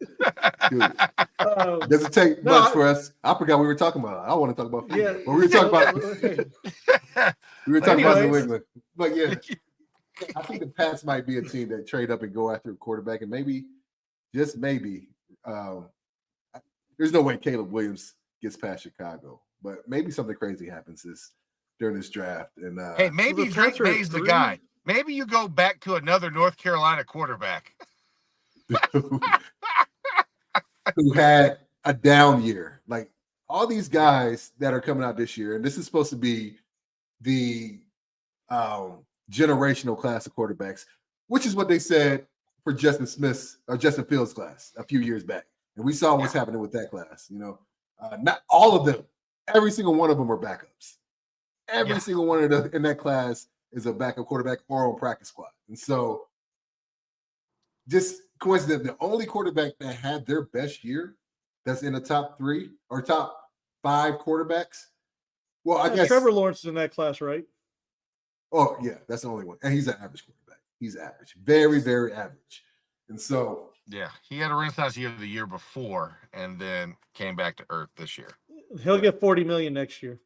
Dude, Um, doesn't take no, much for us. I forgot we were talking about. I don't want to talk about yeah. football, but we were talking about we were talking about New Anyways. England. But yeah, I think the Pats might be a team that trade up and go after a quarterback, and maybe, just maybe, there's no way Caleb Williams gets past Chicago, but maybe something crazy happens during this draft. And Hey, maybe the Drake Pats are at May's the 3? guy. Maybe you go back to another North Carolina quarterback. who had a down year, like all these guys that are coming out this year, and this is supposed to be the generational class of quarterbacks, which is what they said for Justin Smith's or Justin Fields' class a few years back, and we saw what's happening with that class. Not all of them, every single one of them are backups. Every single one of them in that class is a backup quarterback or on practice squad, and so just coincident, the only quarterback that had their best year that's in the top 3 or top 5 quarterbacks. Well, I guess Trevor Lawrence is in that class, right? Oh, yeah, that's the only one. And he's an average quarterback. He's average. Very, very average. And so Yeah, he had a renaissance year the year before and then came back to earth this year. He'll get $40 million next year.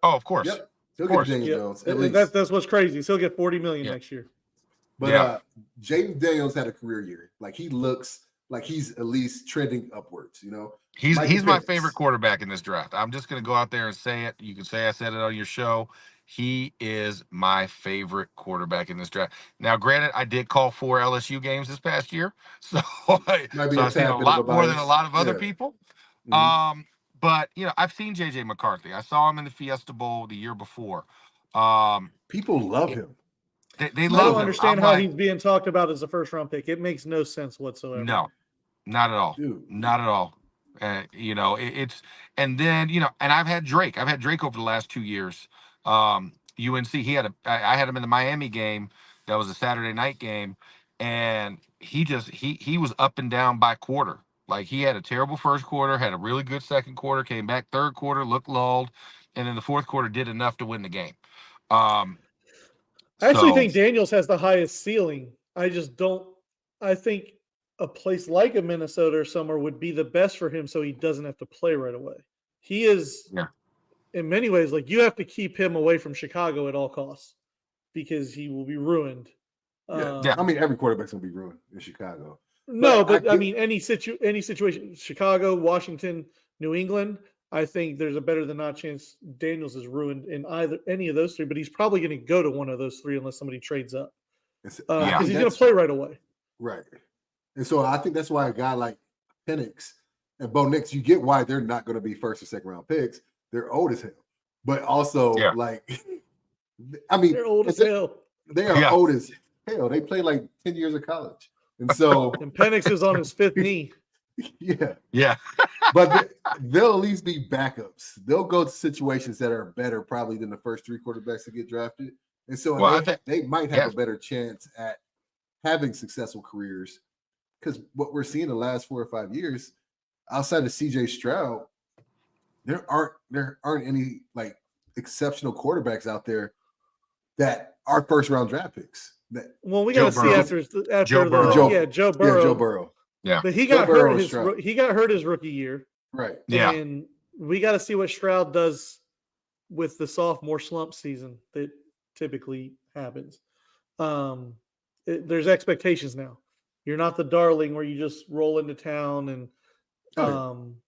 Oh, of course. Yep. He'll Of course. get Daniel Yeah. Jones at least. That's what's crazy. He'll get $40 million next year. But Jaden Daniels had a career year. Like he looks like he's at least trending upwards, He's Michael my Penix. favorite quarterback in this draft. I'm just going to go out there and say it. You can say I said it on your show. He is my favorite quarterback in this draft. Now, granted, I did call 4 LSU games this past year, so I've seen a lot more than a lot of other people. Mm-hmm. But I've seen JJ McCarthy. I saw him in the Fiesta Bowl the year before. People love him. They I love don't him. understand how he's being talked about as a first-round pick. It makes no sense whatsoever. No, not at all. Dude. Not at all. It's and then and I've had Drake. I've had Drake over the last 2 years. UNC. I had him in the Miami game. That was a Saturday night game, and he was up and down by quarter. Like he had a terrible first quarter, had a really good second quarter, came back third quarter, looked lulled, and then the fourth quarter did enough to win the game. I actually think Daniels has the highest ceiling. I just don't. I think a place like a Minnesota or somewhere would be the best for him, so he doesn't have to play right away. He is, in many ways, like you have to keep him away from Chicago at all costs because he will be ruined. I mean, every quarterback's gonna be ruined in Chicago. No, but I mean, any situation, Chicago, Washington, New England. I think there's a better than not chance Daniels is ruined in any of those 3, but he's probably going to go to one of those 3 unless somebody trades up. Because he's going to play right away. Right. And so I think that's why a guy like Penix and Bo Nix, you get why they're not going to be first or second round picks. They're old as hell. But also, like, I mean, they're old as hell. They are old as hell. They played like 10 years of college. And so and Penix is on his 5th knee. Yeah. But they'll at least be backups. They'll go to situations that are better probably than the first 3 quarterbacks to get drafted. And so they might have a better chance at having successful careers. Because what we're seeing the last 4 or 5 years, outside of CJ Stroud, there aren't any like exceptional quarterbacks out there that are first round draft picks. We got to see after Joe Burrow. Joe Burrow. Yeah, Joe Burrow. Yeah, but he got hurt. He got hurt his rookie year. Right. Yeah, and we got to see what Stroud does with the sophomore slump season that typically happens. There's expectations now. You're not the darling where you just roll into town and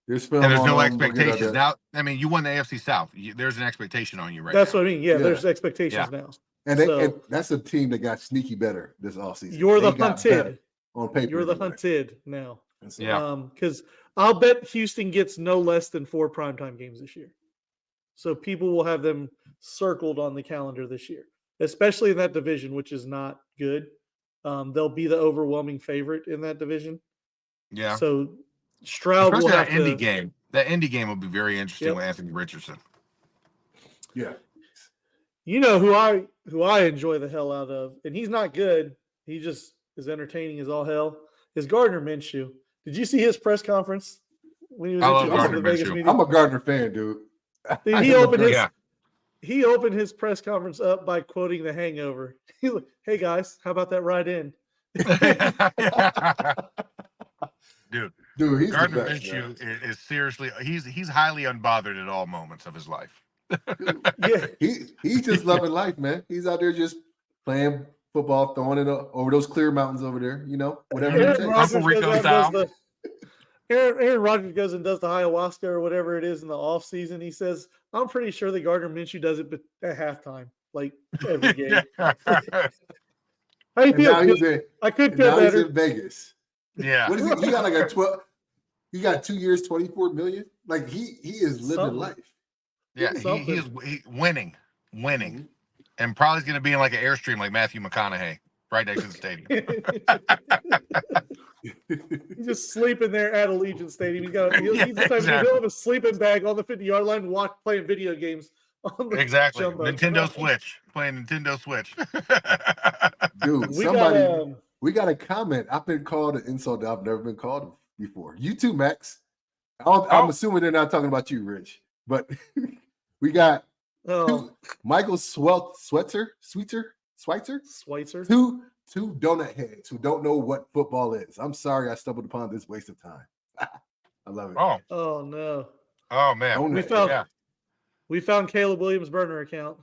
there's no expectations now. I mean, you won the AFC South. There's an expectation on you right now. That's what I mean. Yeah, there's expectations now. And that's a team that got sneaky better this offseason. You're the hunted. On paper, you're the hunted now. Yeah. Because I'll bet Houston gets no less than 4 primetime games this year. So people will have them circled on the calendar this year, especially in that division, which is not good. They'll be the overwhelming favorite in that division. Yeah. So Stroud especially will have that Indy game. That Indy game will be very interesting with Anthony Richardson. Yeah. You know who I enjoy the hell out of, and he's not good. He just is entertaining as all hell. Is Gardner Minshew. Did you see his press conference when he was at the Vegas meeting? I'm a Gardner fan, dude. He opened his press conference up by quoting The Hangover. He's like, "Hey guys, how about that ride in?" Dude, Dude, he's Gardner the best, man. Minshew is seriously he's highly unbothered at all moments of his life. Dude, Yeah. he's just loving life, man. He's out there just playing football, throwing it over those clear mountains over there. You know, whatever it Aaron takes. Uncle Rodgers Rico goes out and does style. Aaron Rodgers goes and does the ayahuasca or whatever it is in the off season. He says, "I'm pretty sure that Gardner Minshew does it, but at halftime, like every game." How you And now feel? he's in, I could and feel now he's better. in Vegas. Yeah. What is he? He got like a 12. He got 2 years, 24 million. Like he is living Something. life. Yeah, he is winning, and probably going to be in like an Airstream like Matthew McConaughey right next to the stadium. He's just sleeping there at Allegiant Stadium. He's the type of dude, exactly. he'll have a sleeping bag on the 50-yard line, playing video games on the Exactly. jumbo. Nintendo Switch, playing Nintendo Switch. Dude, we got a comment. I've been called an insult that I've never been called before. You too, Max. I'm assuming they're not talking about you, Rich. But we got Michael Schweitzer. Two donut heads who don't know what football is. I'm sorry I stumbled upon this waste of time. I love it. Oh no. Oh man. We found Caleb Williams' burner account.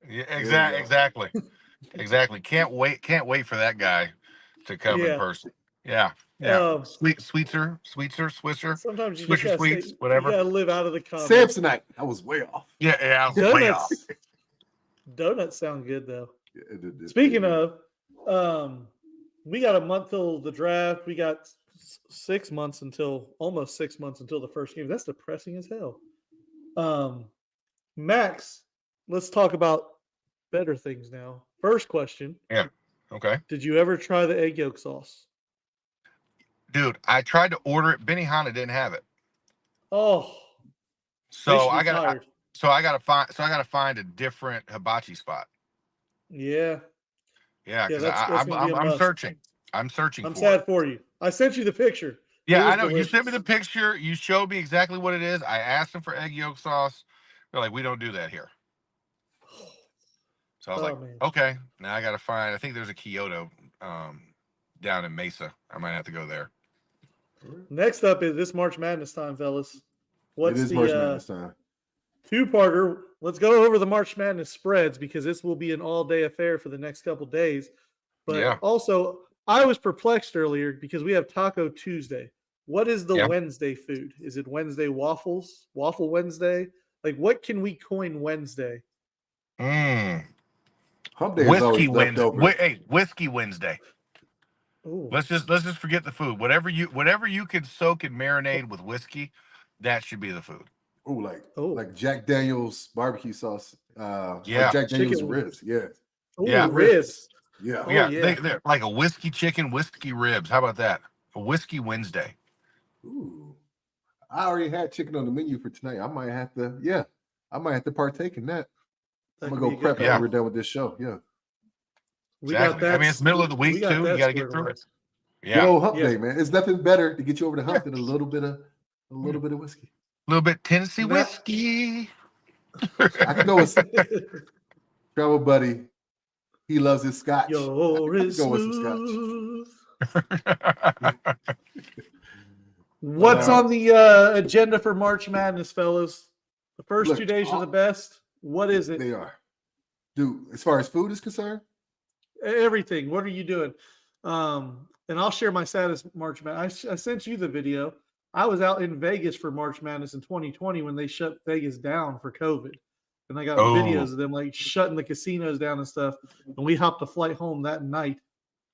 Yeah, exactly. Can't wait for that guy to come in person. Yeah. Sweetser. Sometimes you Swisher just sweets, whatever. You gotta live out of the comments. Samsonite. I was way off. Yeah, I was way off. Donuts sound good though. Yeah, Speaking of, we got a month till the draft. We got almost 6 months until the first game. That's depressing as hell. Max, let's talk about better things now. First question. Yeah. Okay. Did you ever try the egg yolk sauce? Dude, I tried to order it. Benihana didn't have it. Oh. So I gotta find a different hibachi spot. Yeah. Yeah, because I'm searching. I'm sad for you. I sent you the picture. Yeah, I know. Delicious. You sent me the picture. You showed me exactly what it is. I asked them for egg yolk sauce. They're like, we don't do that here. So I was man. Okay. Now I got to find. I think there's a Kyoto down in Mesa. I might have to go there. Next up is this March Madness time, fellas. What's the March Madness time? Two-parter? Let's go over the March Madness spreads because this will be an all-day affair for the next couple days. But also, I was perplexed earlier because we have Taco Tuesday. What is the Wednesday food? Is it Wednesday waffles? Waffle Wednesday? Like, what can we coin Wednesday? Hump Day Whiskey Wednesday. Hey, Whiskey Wednesday. Ooh. Let's just forget the food. Whatever you could soak and marinate with whiskey, that should be the food. Like Jack Daniel's barbecue sauce. Jack Daniel's ribs. Yeah. Ribs. Yeah. They're like a whiskey chicken, whiskey ribs. How about that? A Whiskey Wednesday. Ooh. I already had chicken on the menu for tonight. I might have to partake in that. I'm gonna go prep after we're done with this show. Yeah. Exactly. I mean, it's middle of the week too. You got to get through it. Yeah. Good old hump day, man. It's nothing better to get you over the hump than a little bit of whiskey. A little bit Tennessee whiskey. I can go with travel buddy. He loves his scotch. Go with some scotch. What's on the agenda for March Madness, fellas? The first 2 days are the best. What is it? They are. Dude, as far as food is concerned? Everything. What are you doing? And I'll share my saddest March Madness. I sent you the video. I was out in Vegas for March Madness in 2020 when they shut Vegas down for COVID. And I got videos of them like shutting the casinos down and stuff. And we hopped a flight home that night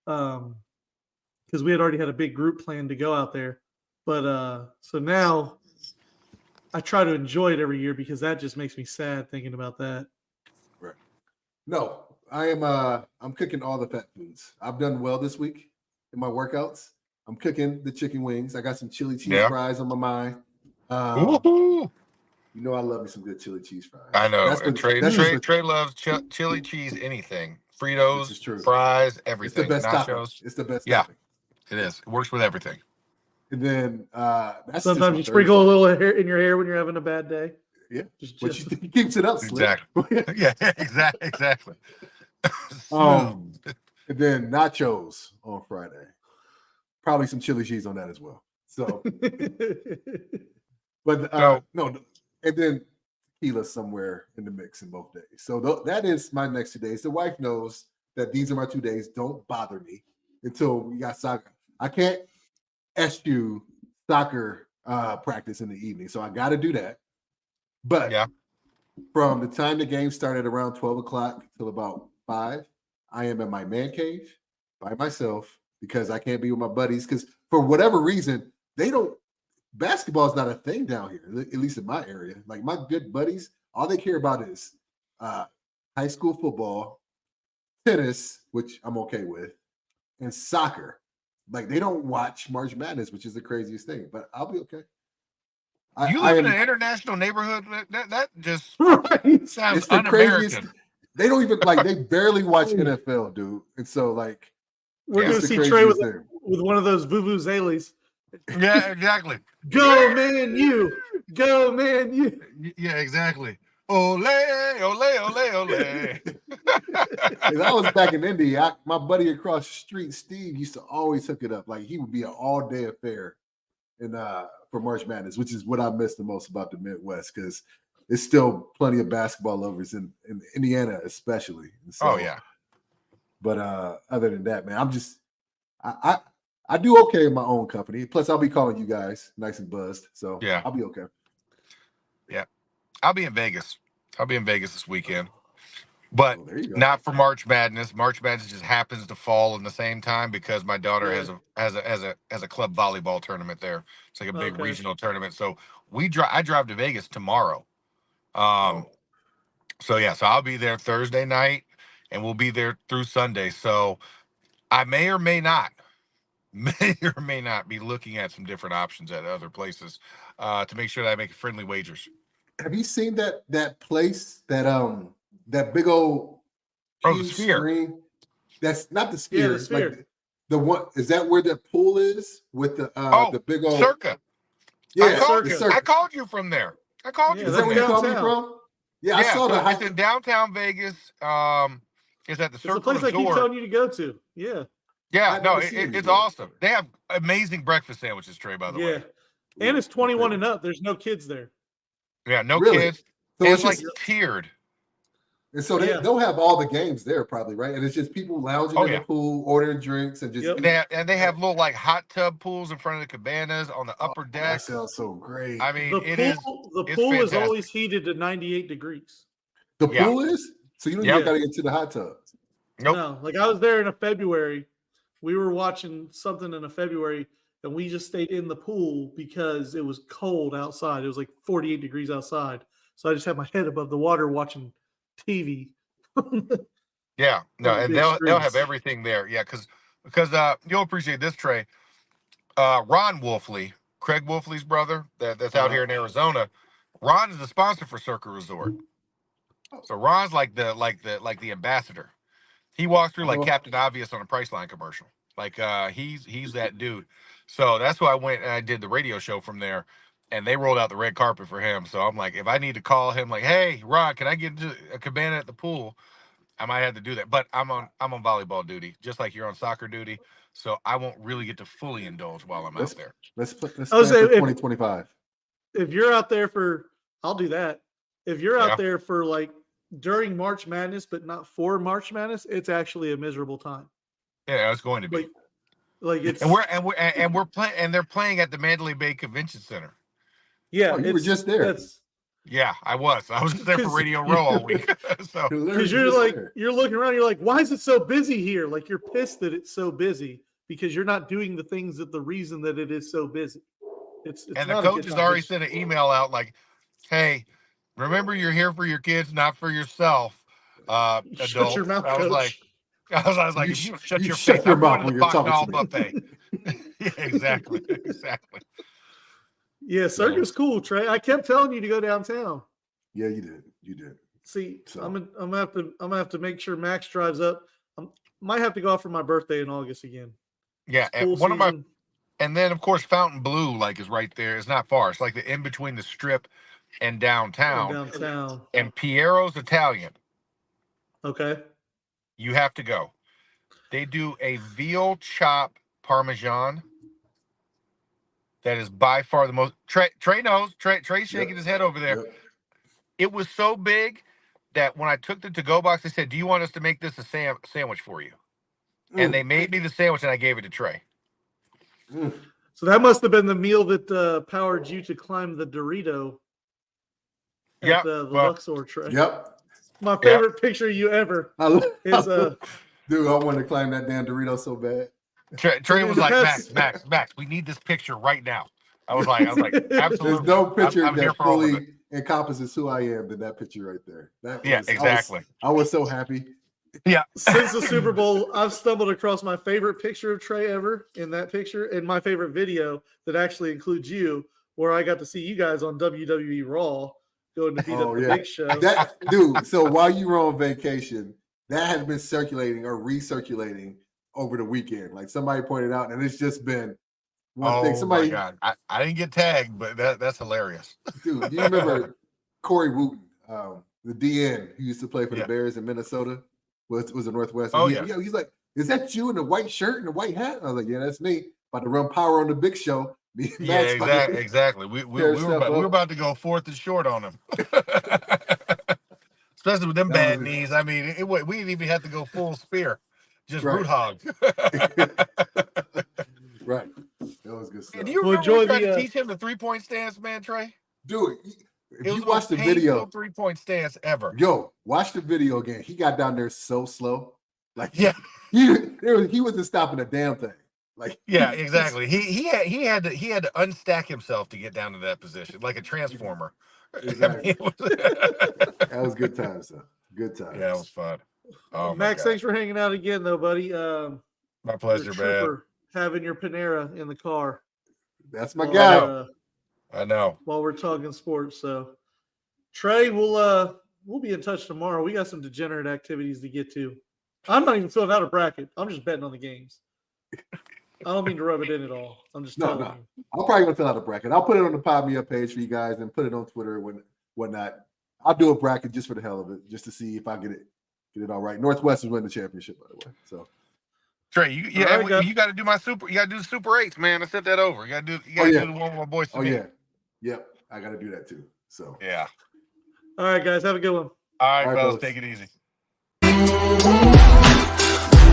because we had already had a big group plan to go out there. But so now I try to enjoy it every year because that just makes me sad thinking about that. Right. No, I'm cooking all the fat foods. I've done well this week in my workouts. I'm cooking the chicken wings. I got some chili cheese fries on my mind. You know I love me some good chili cheese fries. I know. Trey loves chili cheese anything. Fritos, fries, everything. It's the best topping. It's the best topping. It is. It works with everything. And then sometimes you sprinkle a little hair in your hair when you're having a bad day. Yeah, but he keeps it up. Exactly. Yeah, exactly. And then nachos on Friday. Probably some chili cheese on that as well. So, but no, and then tequila somewhere in the mix in both days. So that is my next 2 days. The wife knows that these are my 2 days. Don't bother me until we got soccer. I can't SU soccer practice in the evening, so I got to do that. But from the time the game started around 12 o'clock till about 5, I am in my man cave by myself because I can't be with my buddies because for whatever reason, basketball is not a thing down here, at least in my area. Like my good buddies, all they care about is high school football, tennis, which I'm okay with, and soccer. Like they don't watch March Madness, which is the craziest thing, but I'll be okay. You live in an international neighborhood. That just sounds it's the un-American. Craziest. They don't even they barely watch NFL, dude. And so we're gonna see Trai with one of those vuvuzelas. Yeah, exactly. Go man, you. Go man, you. Yeah, exactly. Ole, ole, ole, ole. I was back in India. My buddy across the street, Steve, used to always hook it up. Like he would be an all-day affair for March Madness, which is what I miss the most about the Midwest because there's still plenty of basketball lovers in Indiana, especially. So, But other than that, man, I'm just I do okay in my own company. Plus, I'll be calling you guys nice and buzzed. So I'll be okay. Yeah. I'll be in Vegas. I'll be in Vegas this weekend. But not for March Madness. March Madness just happens to fall in the same time because my daughter has a club volleyball tournament there. It's like a big regional tournament. So I drive to Vegas tomorrow. So I'll be there Thursday night and we'll be there through Sunday. So I may or may not be looking at some different options at other places to make sure that I make friendly wagers. Have you seen that place that big old the Sphere? Screen? That's not the Sphere. Yeah, the Sphere. Like the one is that where the pool is with the big old Circa. Yeah, I called you from there. I called you. Is that where you called me from? Yeah, I saw it's in downtown Vegas. It's at the Circle It's a place Resort. I keep telling you to go to. Yeah. Yeah, no, it's awesome. They have amazing breakfast sandwiches, Trai, by the way. And it's 21 and up. There's no kids there. Yeah, no kids. So it's like tiered. And so they'll have all the games there probably, right? And it's just people lounging in the pool, ordering drinks, and just they have little like hot tub pools in front of the cabanas on the upper deck. That sounds so great. I mean, the pool is always heated to 98 degrees. The pool is? So you don't even gotta get to the hot tub. Nope. No, like I was there in February. We were watching something in February, and we just stayed in the pool because it was cold outside. It was like 48 degrees outside. So I just had my head above the water watching TV. And they'll have everything there. Yeah, because you'll appreciate this, Trai. Ron Wolfley, Craig Wolfley's brother, that's out here in Arizona. Ron is the sponsor for Circa Resort. So Ron's like the ambassador. He walks through like Captain Obvious on a Priceline commercial. Like he's that dude. So that's why I went and I did the radio show from there, and they rolled out the red carpet for him. So I'm like, if I need to call him, like, hey, Ron, can I get into a cabana at the pool? I might have to do that. But I'm on volleyball duty, just like you're on soccer duty. So I won't really get to fully indulge while I'm out there. Let's plan for 2025. If you're out there I'll do that. If you're out there for like during March Madness, but not for March Madness, it's actually a miserable time. Yeah, it's going to be. Like it's we're playing, and they're playing at the Mandalay Bay Convention Center. Yeah, you were just there. Yeah, I was just there for Radio Row all week. So because you're looking around, you're like, why is it so busy here? Like you're pissed that it's so busy because you're not doing the things that the reason that it is so busy. It's and the coach has already sent an email out like, hey, remember you're here for your kids, not for yourself. Adults. Shut your mouth, I was like, you shut your face. I'm going to the Bacchanal buffet. Yeah, exactly. Yeah, Circa's cool, Trai. I kept telling you to go downtown. Yeah, you did. See, so. I'm gonna have to make sure Max drives up. Might have to go out for my birthday in August again. Yeah, and and then of course Fontainebleau is right there. It's not far. It's like the in between the Strip and downtown. And Piero's Italian. Okay. You have to go. They do a veal chop Parmesan. That is by far the most. Trey knows. Trey's shaking his head over there. Yep. It was so big that when I took the to-go box, they said, "Do you want us to make this a sandwich for you?" And they made me the sandwich, and I gave it to Trey. So that must have been the meal that powered you to climb the Dorito at the Luxor tray. Yep. My favorite picture of you ever is dude, I wanted to climb that damn Dorito so bad. Trey was like, Max, we need this picture right now. I was like, absolutely. There's no picture I'm here that for all of fully it. encompasses who I am than that picture right there. Exactly. I was so happy. Yeah. Since the Super Bowl, I've stumbled across my favorite picture of Trey ever in that picture, and my favorite video that actually includes you, where I got to see you guys on WWE Raw going to beat up the Big Show. Dude, so while you were on vacation, that has been circulating or recirculating over the weekend. Like somebody pointed out, and it's just been one thing. Somebody, my God. I didn't get tagged, but that's hilarious. Dude, do you remember Corey Wooten, the DN who used to play for the Bears in Minnesota? Was a Northwest. He's like, is that you in the white shirt and the white hat? I was like, yeah, that's me. About to run power on the Big Show. Exactly. We were about to go fourth and short on him. Especially with them bad knees. I mean, we didn't even have to go full spear. Just root hog. Right. That was good stuff. Do you remember we tried to teach him the 3-point stance, man, Trey? Dude, if you watch watch the video, 3-point stance ever. Yo, watch the video again. He got down there so slow. Like he wasn't stopping a damn thing. Like exactly. He had to unstack himself to get down to that position, like a transformer. Exactly. That was good times, though. Good times. Yeah, it was fun. Oh, Max, thanks for hanging out again, though, buddy. My pleasure, man. Having your Panera in the car. That's my guy. I know. While we're talking sports, so Trey, we'll be in touch tomorrow. We got some degenerate activities to get to. I'm not even filling out a bracket. I'm just betting on the games. I don't mean to rub it in at all. I'm just telling you. I'm probably gonna fill out a bracket. I'll put it on the Pod Me Up page for you guys and put it on Twitter and whatnot. I'll do a bracket just for the hell of it, just to see if I get it all right. Northwestern win the championship, by the way. So Trey, you got to do my super. You got to do the Super 8s, man. I sent that over. You got to do the one with my boys. Yep. I got to do that too. So yeah. All right, guys, have a good one. All right, fellas, take it easy.